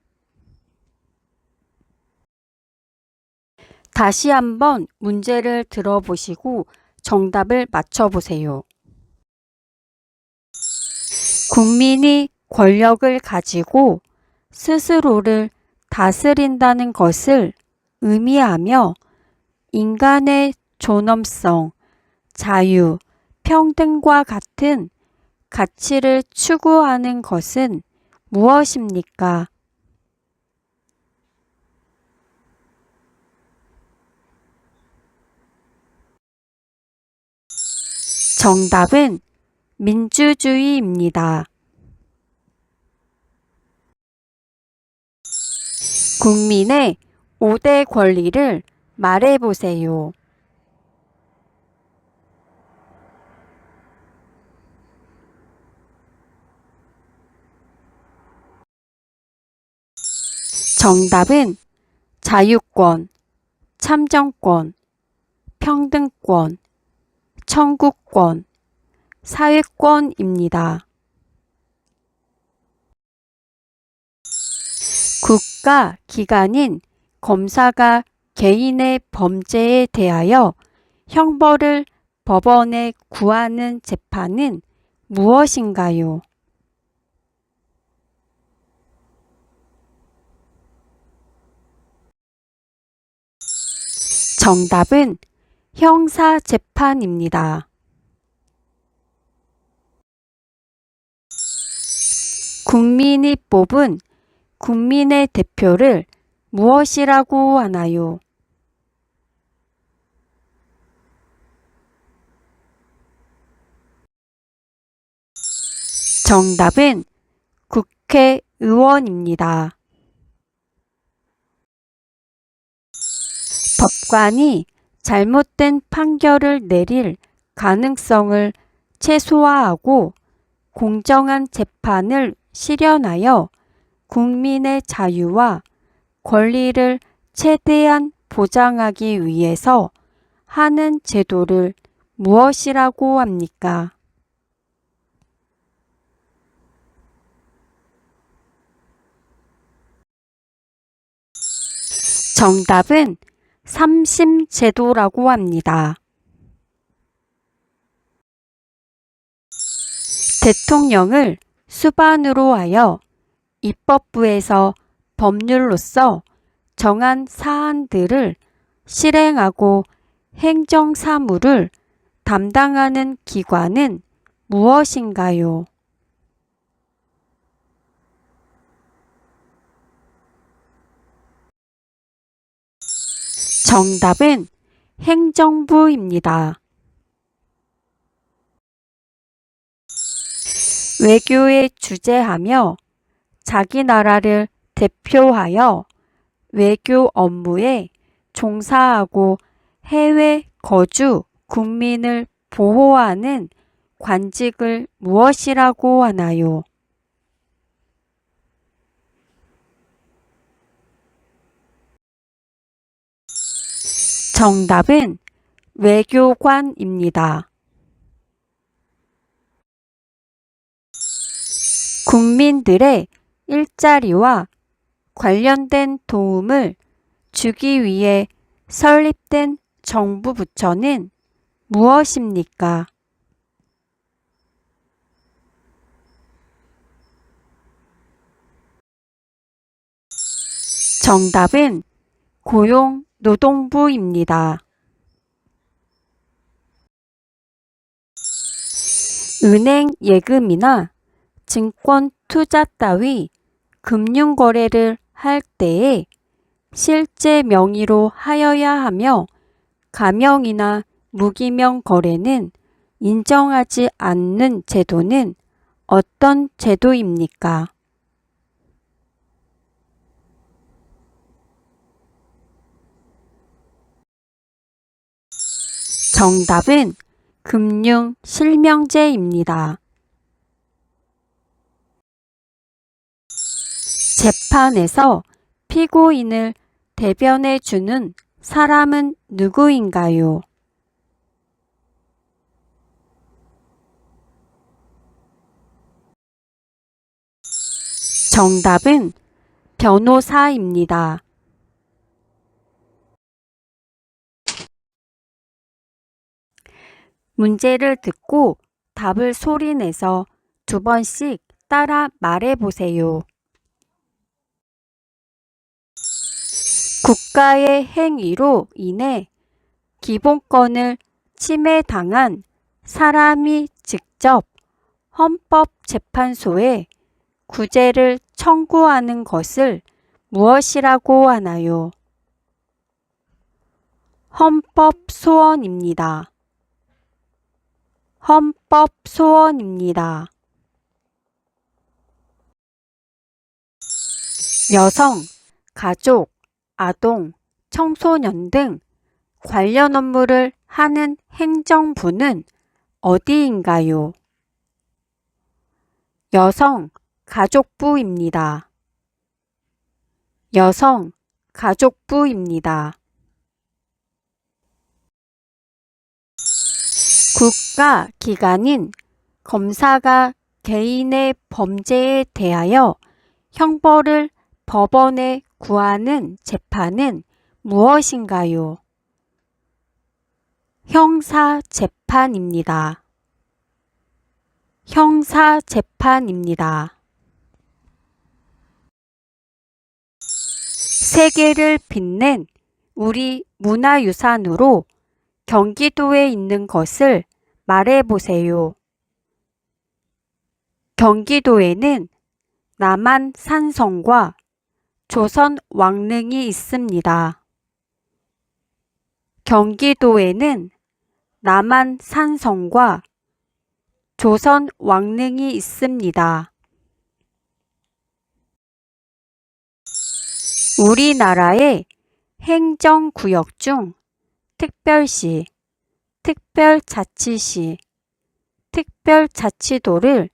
다시 한번 문제를 들어보시고 정답을 맞춰보세요. 국민이 권력을 가지고 스스로를 다스린다는 것을 의미하며 인간의 존엄성, 자유, 평등과 같은 가치를 추구하는 것은 무엇입니까? 정답은 민주주의입니다. 국민의 5대 권리를 말해보세요. 정답은 자유권, 참정권, 평등권, 청구권, 사회권입니다. 국가 기관인 검사가 개인의 범죄에 대하여 형벌을 법원에 구하는 재판은 무엇인가요? 정답은 형사재판입니다. 국민이 뽑은 국민의 대표를 무엇이라고 하나요? 정답은 국회의원입니다. 법관이 잘못된 판결을 내릴 가능성을 최소화하고 공정한 재판을 실현하여 국민의 자유와 권리를 최대한 보장하기 위해서 하는 제도를 무엇이라고 합니까? 정답은 삼심 제도라고 합니다. 대통령을 수반으로 하여 입법부에서 법률로서 정한 사안들을 실행하고 행정사무를 담당하는 기관은 무엇인가요? 정답은 행정부입니다. 외교에 주재하며 자기 나라를 대표하여 외교 업무에 종사하고 해외 거주 국민을 보호하는 관직을 무엇이라고 하나요? 정답은 외교관입니다. 국민들의 일자리와 관련된 도움을 주기 위해 설립된 정부 부처는 무엇입니까? 정답은 고용노동부입니다. 은행 예금이나 증권 투자 따위 금융거래를 할 때에 실제 명의로 하여야 하며 가명이나 무기명 거래는 인정하지 않는 제도는 어떤 제도입니까? 정답은 금융실명제입니다. 재판에서 피고인을 대변해 주는 사람은 누구인가요? 정답은 변호사입니다. 문제를 듣고 답을 소리내서 2번씩 따라 말해보세요. 국가의 행위로 인해 기본권을 침해당한 사람이 직접 헌법재판소에 구제를 청구하는 것을 무엇이라고 하나요? 헌법소원입니다. 헌법소원입니다. 여성, 가족, 아동, 청소년 등 관련 업무를 하는 행정부는 어디인가요? 여성, 가족부입니다. 여성, 가족부입니다. 국가 기관인 검사가 개인의 범죄에 대하여 형벌을 법원에 구하는 재판은 무엇인가요? 형사재판입니다. 형사재판입니다. 세계를 빛낸 우리 문화유산으로 경기도에 있는 것을 말해보세요. 경기도에는 남한산성과 조선 왕릉이 있습니다. 경기도에는 남한산성과 조선 왕릉이 있습니다. 우리나라의 행정구역 중 특별시, 특별자치시, 특별자치도를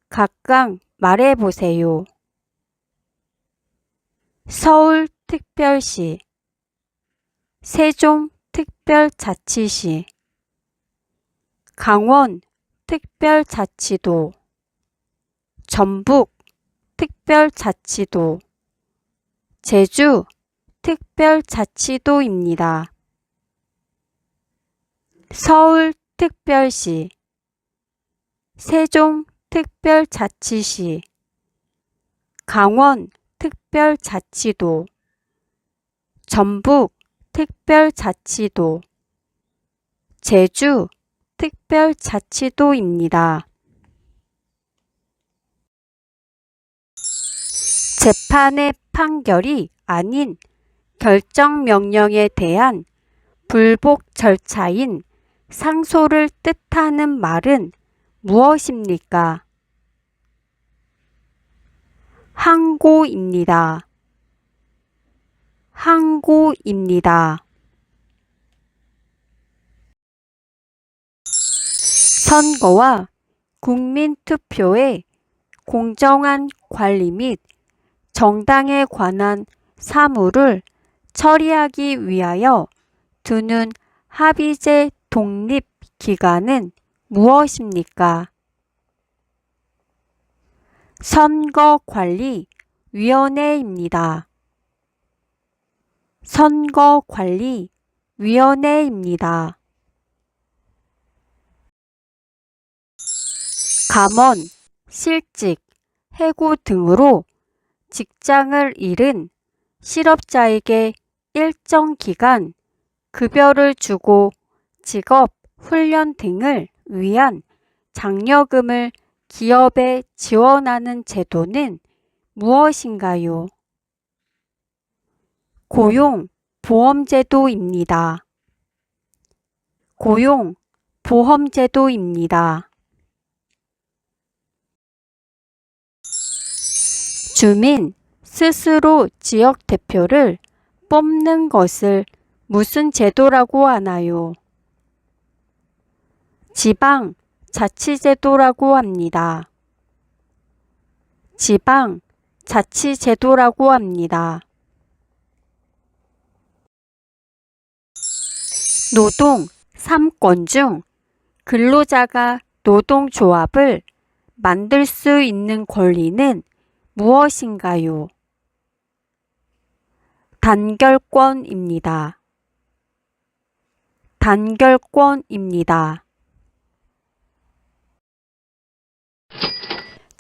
각각 말해보세요. 서울특별시, 세종특별자치시, 강원특별자치도, 전북특별자치도, 제주특별자치도입니다. 서울특별시, 세종특별자치시, 강원특별자치도, 전북특별자치도, 제주특별자치도입니다. 재판의 판결이 아닌 결정명령에 대한 불복 절차인 상소를 뜻하는 말은 무엇입니까? 항고입니다. 항고입니다. 선거와 국민투표의 공정한 관리 및 정당에 관한 사무를 처리하기 위하여 두는 합의제 독립기관은 무엇입니까? 선거관리위원회입니다. 선거관리위원회입니다. 감원, 실직, 해고 등으로 직장을 잃은 실업자에게 일정 기간 급여를 주고 직업 훈련 등을 위한 장려금을 기업에 지원하는 제도는 무엇인가요? 고용보험제도입니다. 고용보험제도입니다. 주민 스스로 지역대표를 뽑는 것을 무슨 제도라고 하나요? 지방자치제도라고 합니다. 지방자치제도라고 합니다. 노동 3권 중 근로자가 노동조합을 만들 수 있는 권리는 무엇인가요? 단결권입니다. 단결권입니다.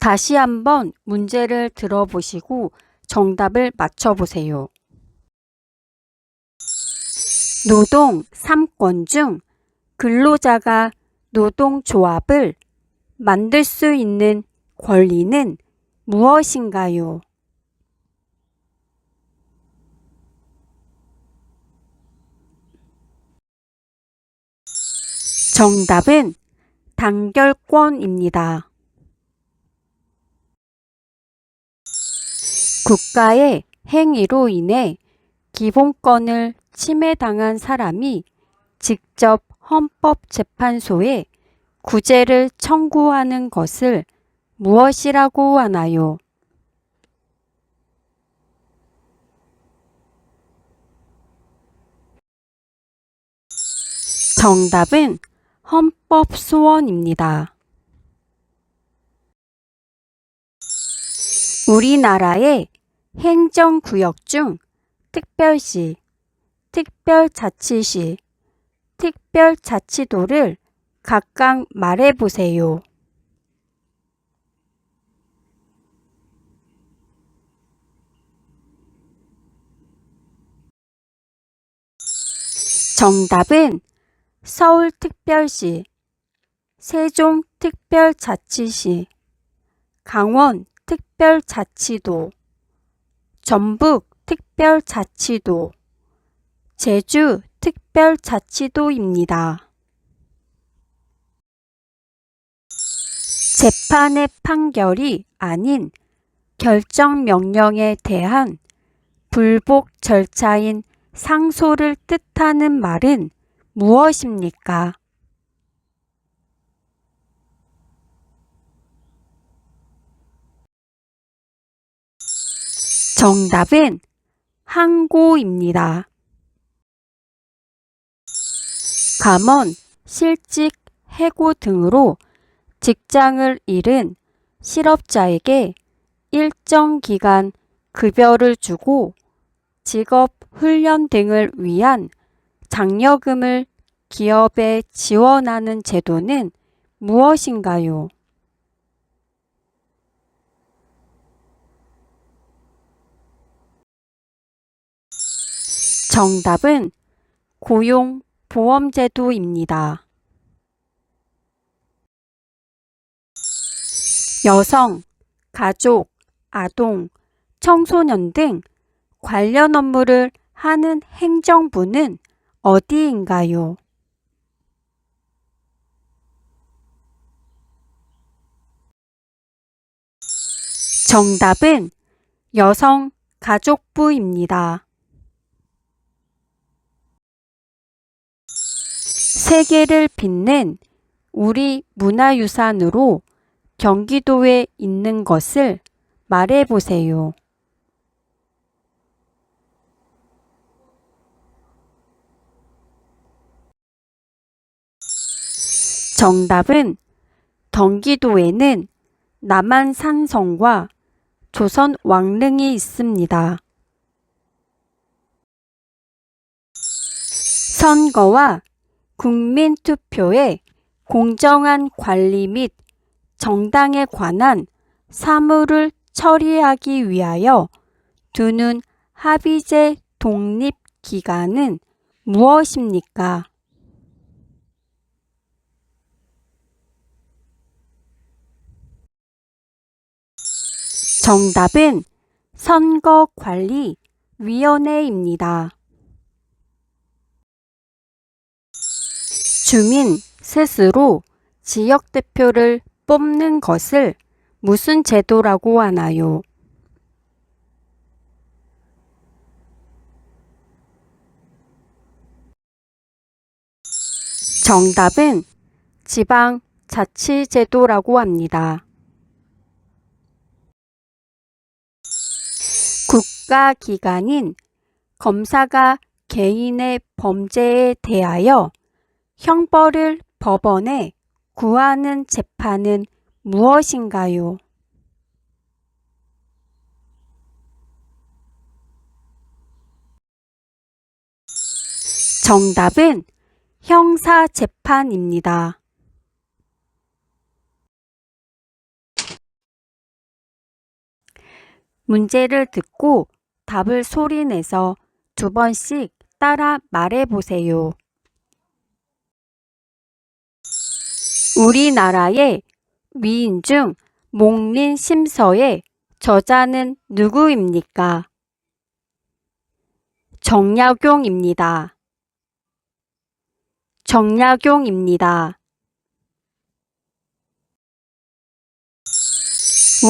다시 한번 문제를 들어보시고 정답을 맞춰보세요. 노동 3권 중 근로자가 노동조합을 만들 수 있는 권리는 무엇인가요? 정답은 단결권입니다. 국가의 행위로 인해 기본권을 침해당한 사람이 직접 헌법재판소에 구제를 청구하는 것을 무엇이라고 하나요? 정답은 헌법소원입니다. 우리나라의 행정구역 중 특별시, 특별자치시, 특별자치도를 각각 말해보세요. 정답은 서울특별시, 세종특별자치시, 강원특별자치도, 전북특별자치도, 제주특별자치도입니다. 재판의 판결이 아닌 결정명령에 대한 불복 절차인 상소를 뜻하는 말은 무엇입니까? 정답은 항고입니다. 감원, 실직, 해고 등으로 직장을 잃은 실업자에게 일정 기간 급여를 주고 직업 훈련 등을 위한 장려금을 기업에 지원하는 제도는 무엇인가요? 정답은 고용보험제도입니다. 여성, 가족, 아동, 청소년 등 관련 업무를 하는 행정부는 어디인가요? 정답은 여성가족부입니다. 세계를 빛낸 우리 문화유산으로 경기도에 있는 것을 말해보세요. 정답은 경기도에는 남한산성과 조선 왕릉이 있습니다. 선거와 국민투표의 공정한 관리 및 정당에 관한 사무를 처리하기 위하여 두는 합의제 독립기관은 무엇입니까? 정답은 선거관리위원회입니다. 주민 스스로 지역대표를 뽑는 것을 무슨 제도라고 하나요? 정답은 지방자치제도라고 합니다. 국가기관인 검사가 개인의 범죄에 대하여 형벌을 법원에 구하는 재판은 무엇인가요? 정답은 형사재판입니다. 문제를 듣고 답을 소리내서 2번씩 따라 말해보세요. 우리나라의 위인 중 목민심서의 저자는 누구입니까? 정약용입니다. 정약용입니다.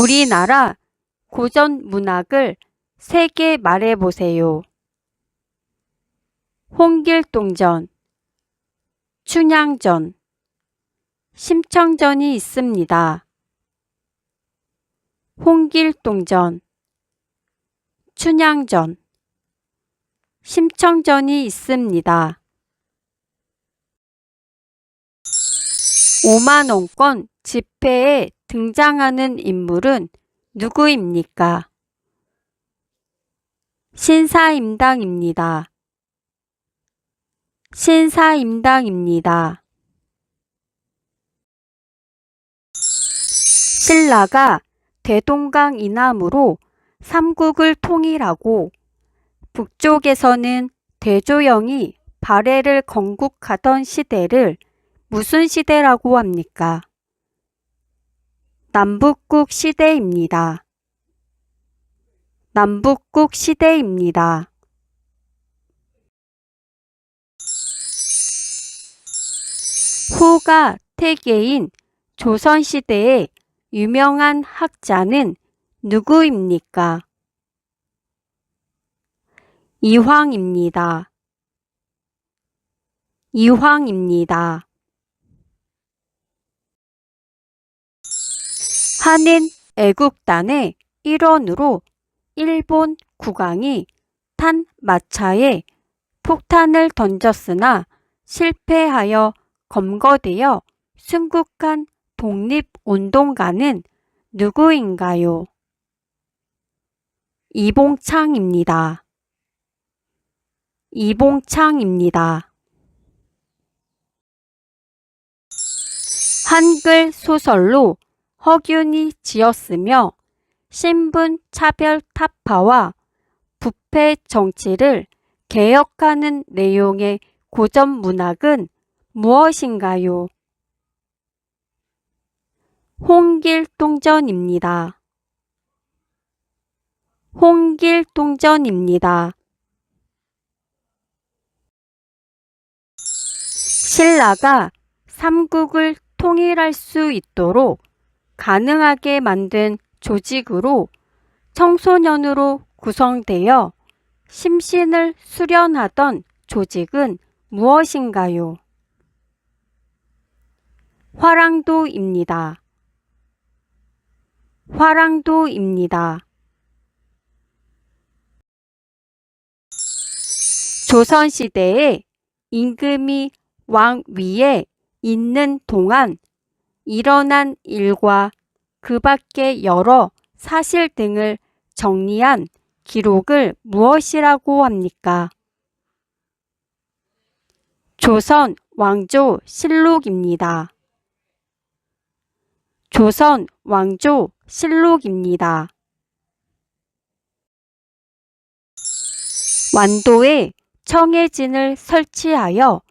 우리나라 고전 문학을 3개 말해보세요. 홍길동전, 춘향전, 심청전이 있습니다. 홍길동전, 춘향전, 심청전이 있습니다. 5만원권 지폐에 등장하는 인물은 누구입니까? 신사임당입니다. 신사임당입니다. 신라가 대동강 이남으로 삼국을 통일하고 북쪽에서는 대조영이 발해를 건국하던 시대를 무슨 시대라고 합니까? 남북국 시대입니다. 남북국 시대입니다. 후가 태계인 조선시대의 유명한 학자는 누구입니까? 이황입니다. 이황입니다. 한인 애국단의 일원으로 일본 국왕이 탄 마차에 폭탄을 던졌으나 실패하여 검거되어 순국한 독립운동가는 누구인가요? 이봉창입니다. 이봉창입니다. 한글 소설로 허균이 지었으며 신분 차별 타파와 부패 정치를 개혁하는 내용의 고전 문학은 무엇인가요? 홍길동전입니다. 홍길동전입니다. 신라가 삼국을 통일할 수 있도록 가능하게 만든 조직으로 청소년으로 구성되어 심신을 수련하던 조직은 무엇인가요? 화랑도입니다. 화랑도입니다. 조선시대에 임금이 왕 위에 있는 동안 일어난 일과 그 밖의 여러 사실 등을 정리한 기록을 무엇이라고 합니까? 조선 왕조 실록입니다. 조선 왕조 실록입니다. 완도에 청해진을 설치하여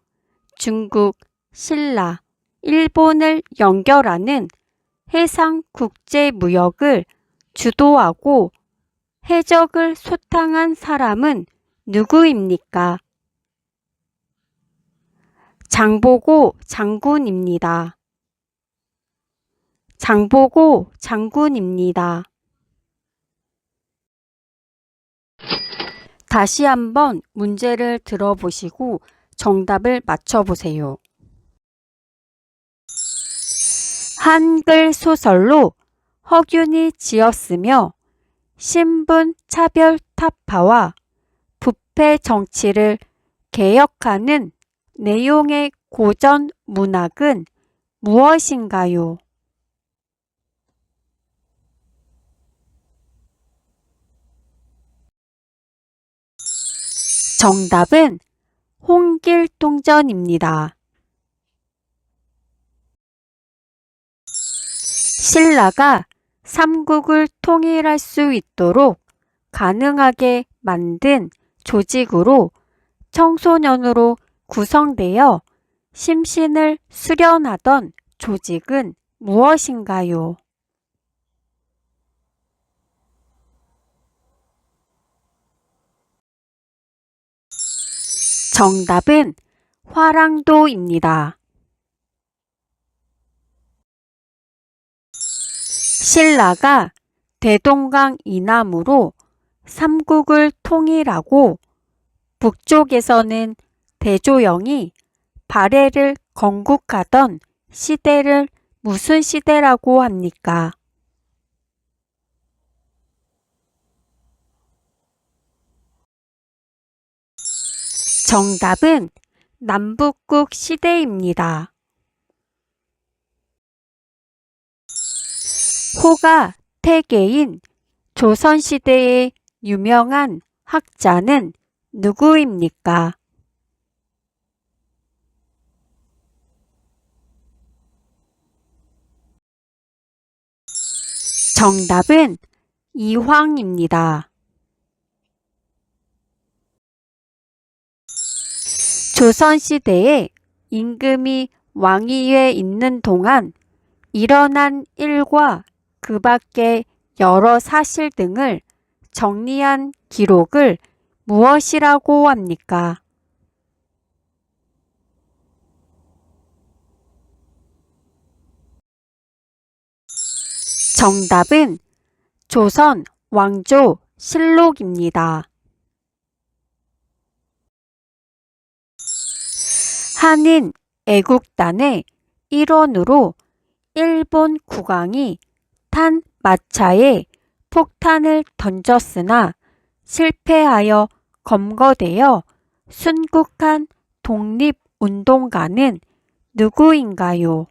중국, 신라, 일본을 연결하는 해상국제무역을 주도하고 해적을 소탕한 사람은 누구입니까? 장보고 장군입니다. 장보고 장군입니다. 다시 한번 문제를 들어보시고 정답을 맞춰보세요. 한글 소설로 허균이 지었으며 신분 차별 타파와 부패 정치를 개혁하는 내용의 고전 문학은 무엇인가요? 정답은 홍길동전입니다. 신라가 삼국을 통일할 수 있도록 가능하게 만든 조직으로 청소년으로 구성되어 심신을 수련하던 조직은 무엇인가요? 정답은 화랑도입니다. 신라가 대동강 이남으로 삼국을 통일하고 북쪽에서는 대조영이 발해를 건국하던 시대를 무슨 시대라고 합니까? 정답은 남북국 시대입니다. 호가 태계인 조선시대의 유명한 학자는 누구입니까? 정답은 이황입니다. 조선시대에 임금이 왕위에 있는 동안 일어난 일과 그 밖의 여러 사실 등을 정리한 기록을 무엇이라고 합니까? 정답은 조선 왕조 실록입니다. 한인 애국단의 일원으로 일본 국왕이 탄 마차에 폭탄을 던졌으나 실패하여 검거되어 순국한 독립운동가는 누구인가요?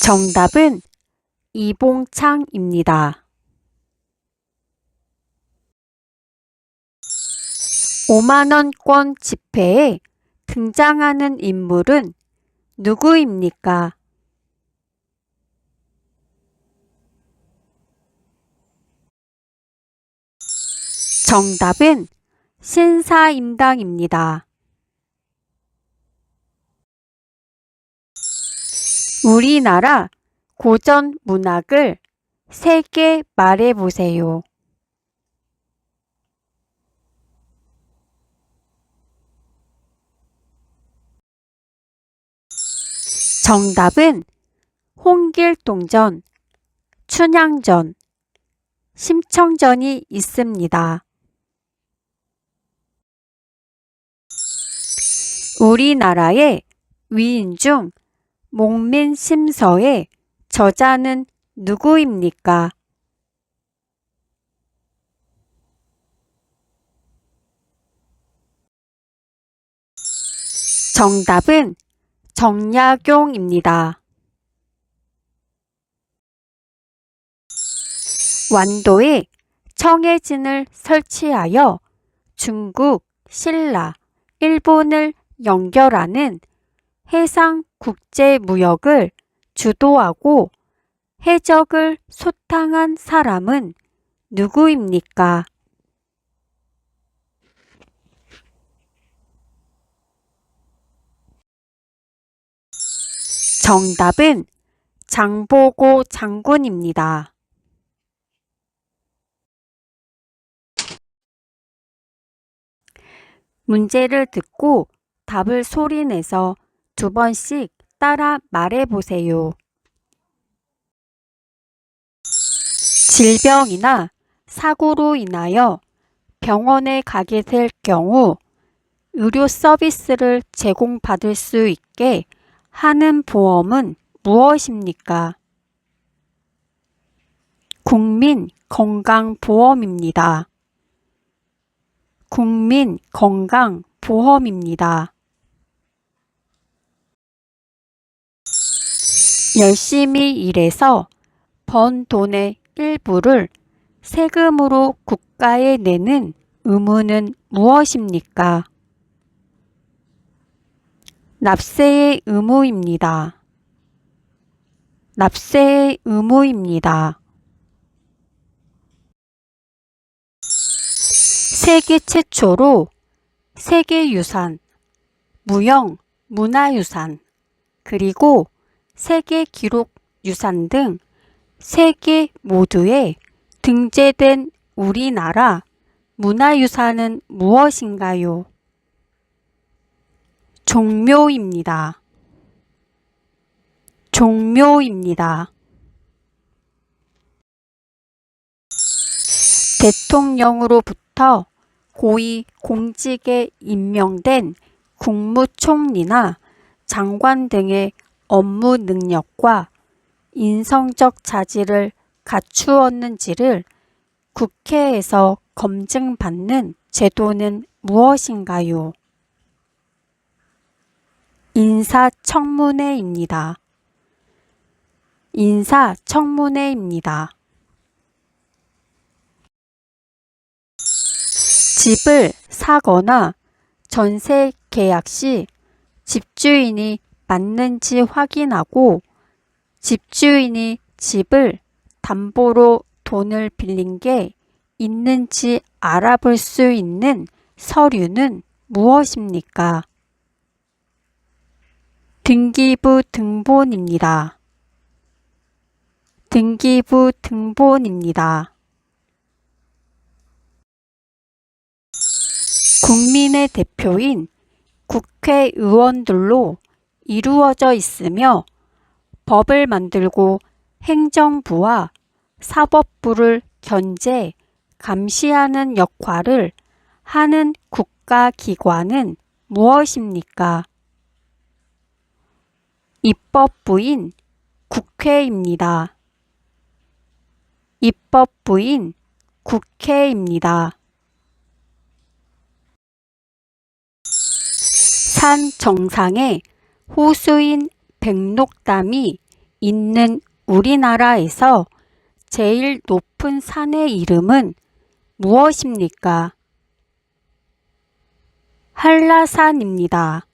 정답은 이봉창입니다. 5만원권 지폐에 등장하는 인물은 누구입니까? 정답은 신사임당입니다. 우리나라 고전 문학을 3개 말해보세요. 정답은 홍길동전, 춘향전, 심청전이 있습니다. 우리나라의 위인 중 목민심서의 저자는 누구입니까? 정답은 정약용입니다. 완도에 청해진을 설치하여 중국, 신라, 일본을 연결하는 해상국제무역을 주도하고 해적을 소탕한 사람은 누구입니까? 정답은 장보고 장군입니다. 문제를 듣고 답을 소리내서 2번씩 따라 말해보세요. 질병이나 사고로 인하여 병원에 가게 될 경우 의료 서비스를 제공받을 수 있게 하는 보험은 무엇입니까? 국민건강보험입니다. 국민건강보험입니다. 열심히 일해서 번 돈의 일부를 세금으로 국가에 내는 의무는 무엇입니까? 납세의 의무입니다. 납세의 의무입니다. 세계 최초로 세계유산, 무형, 문화유산, 그리고 세계기록유산 등 세 개 모두에 등재된 우리나라 문화유산은 무엇인가요? 종묘입니다. 종묘입니다. 대통령으로부터 고위 공직에 임명된 국무총리나 장관 등의 업무 능력과 인성적 자질을 갖추었는지를 국회에서 검증받는 제도는 무엇인가요? 인사청문회입니다. 인사청문회입니다. 집을 사거나 전세 계약 시 집주인이 맞는지 확인하고 집주인이 집을 담보로 돈을 빌린 게 있는지 알아볼 수 있는 서류는 무엇입니까? 등기부 등본입니다. 등기부 등본입니다. 국민의 대표인 국회의원들로 이루어져 있으며 법을 만들고 행정부와 사법부를 견제, 감시하는 역할을 하는 국가기관은 무엇입니까? 입법부인 국회입니다. 입법부인 국회입니다. 산 정상에 호수인 백록담이 있는 우리나라에서 제일 높은 산의 이름은 무엇입니까? 한라산입니다.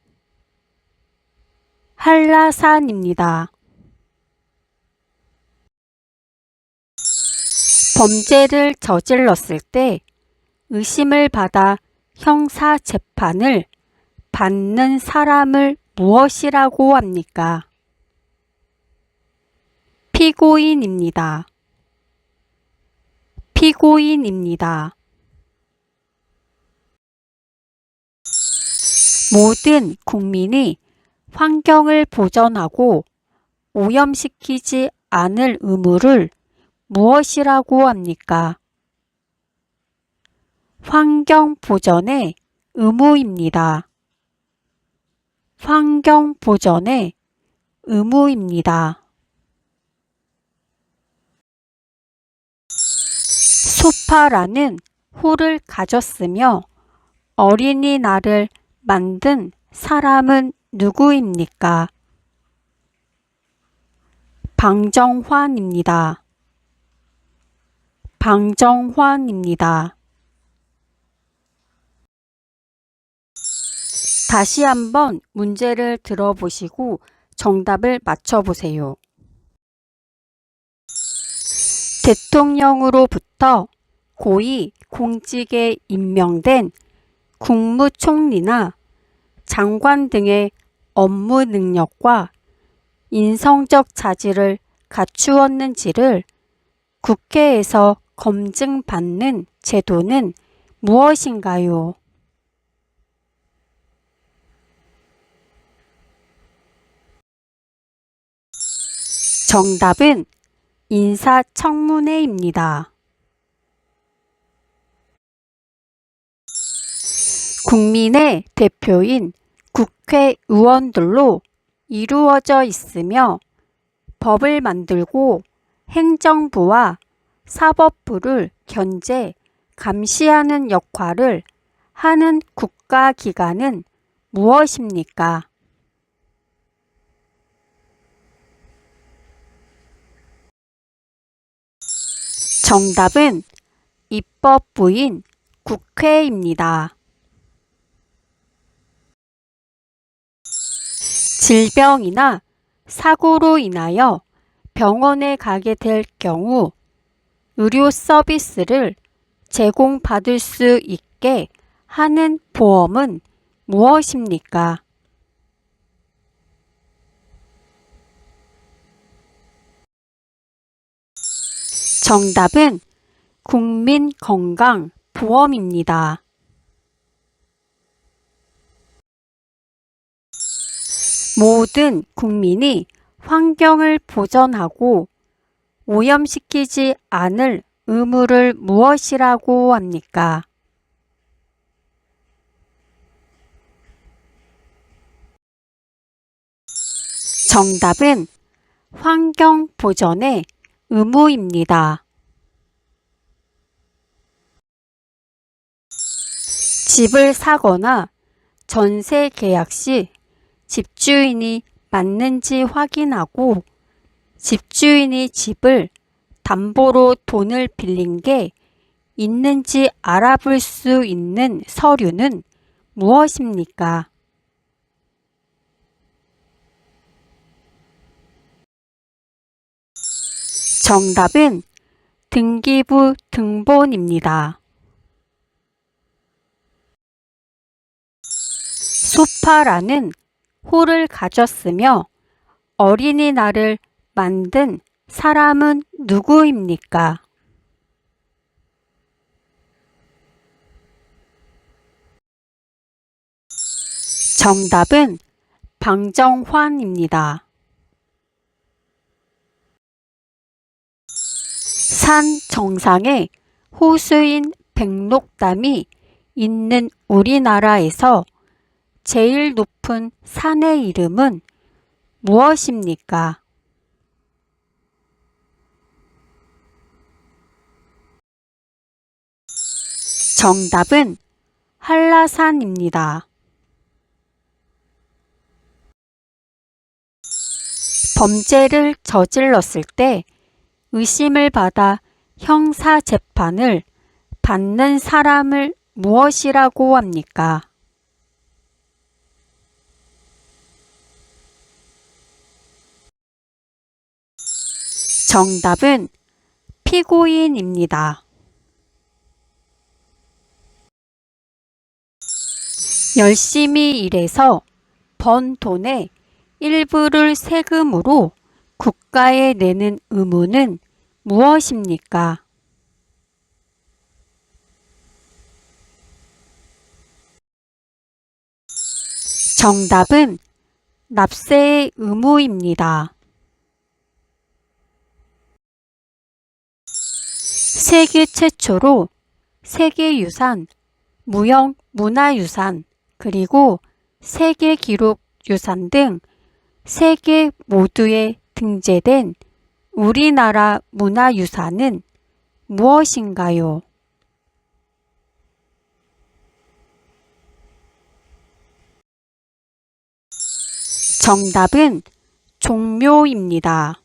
한라산입니다. 범죄를 저질렀을 때 의심을 받아 형사 재판을 받는 사람을 무엇이라고 합니까? 피고인입니다. 피고인입니다. 모든 국민이 환경을 보전하고 오염시키지 않을 의무를 무엇이라고 합니까? 환경 보전의 의무입니다. 환경 보전의 의무입니다. 소파라는 호를 가졌으며 어린이날을 만든 사람은 누구입니까? 방정환입니다. 방정환입니다. 다시 한번 문제를 들어보시고 정답을 맞춰보세요. 대통령으로부터 고위 공직에 임명된 국무총리나 장관 등의 업무 능력과 인성적 자질을 갖추었는지를 국회에서 검증받는 제도는 무엇인가요? 정답은 인사청문회입니다. 국민의 대표인 국회의원들로 이루어져 있으며 법을 만들고 행정부와 사법부를 견제, 감시하는 역할을 하는 국가기관은 무엇입니까? 정답은 입법부인 국회입니다. 질병이나 사고로 인하여 병원에 가게 될 경우 의료 서비스를 제공받을 수 있게 하는 보험은 무엇입니까? 정답은 국민건강보험입니다. 모든 국민이 환경을 보전하고 오염시키지 않을 의무를 무엇이라고 합니까? 정답은 환경 보전의 의무입니다. 집을 사거나 전세 계약 시 집주인이 맞는지 확인하고 집주인이 집을 담보로 돈을 빌린 게 있는지 알아볼 수 있는 서류는 무엇입니까? 정답은 등기부 등본입니다. 소파라는 호를 가졌으며 어린이날을 만든 사람은 누구입니까? 정답은 방정환입니다. 산 정상에 호수인 백록담이 있는 우리나라에서 제일 높은 산의 이름은 무엇입니까? 정답은 한라산입니다. 범죄를 저질렀을 때 의심을 받아 형사재판을 받는 사람을 무엇이라고 합니까? 정답은 피고인입니다. 열심히 일해서 번 돈의 일부를 세금으로 국가에 내는 의무는 무엇입니까? 정답은 납세의 의무입니다. 세계 최초로 세계유산, 무형문화유산, 그리고 세계기록유산 등 세 개 모두에 등재된 우리나라 문화유산은 무엇인가요? 정답은 종묘입니다.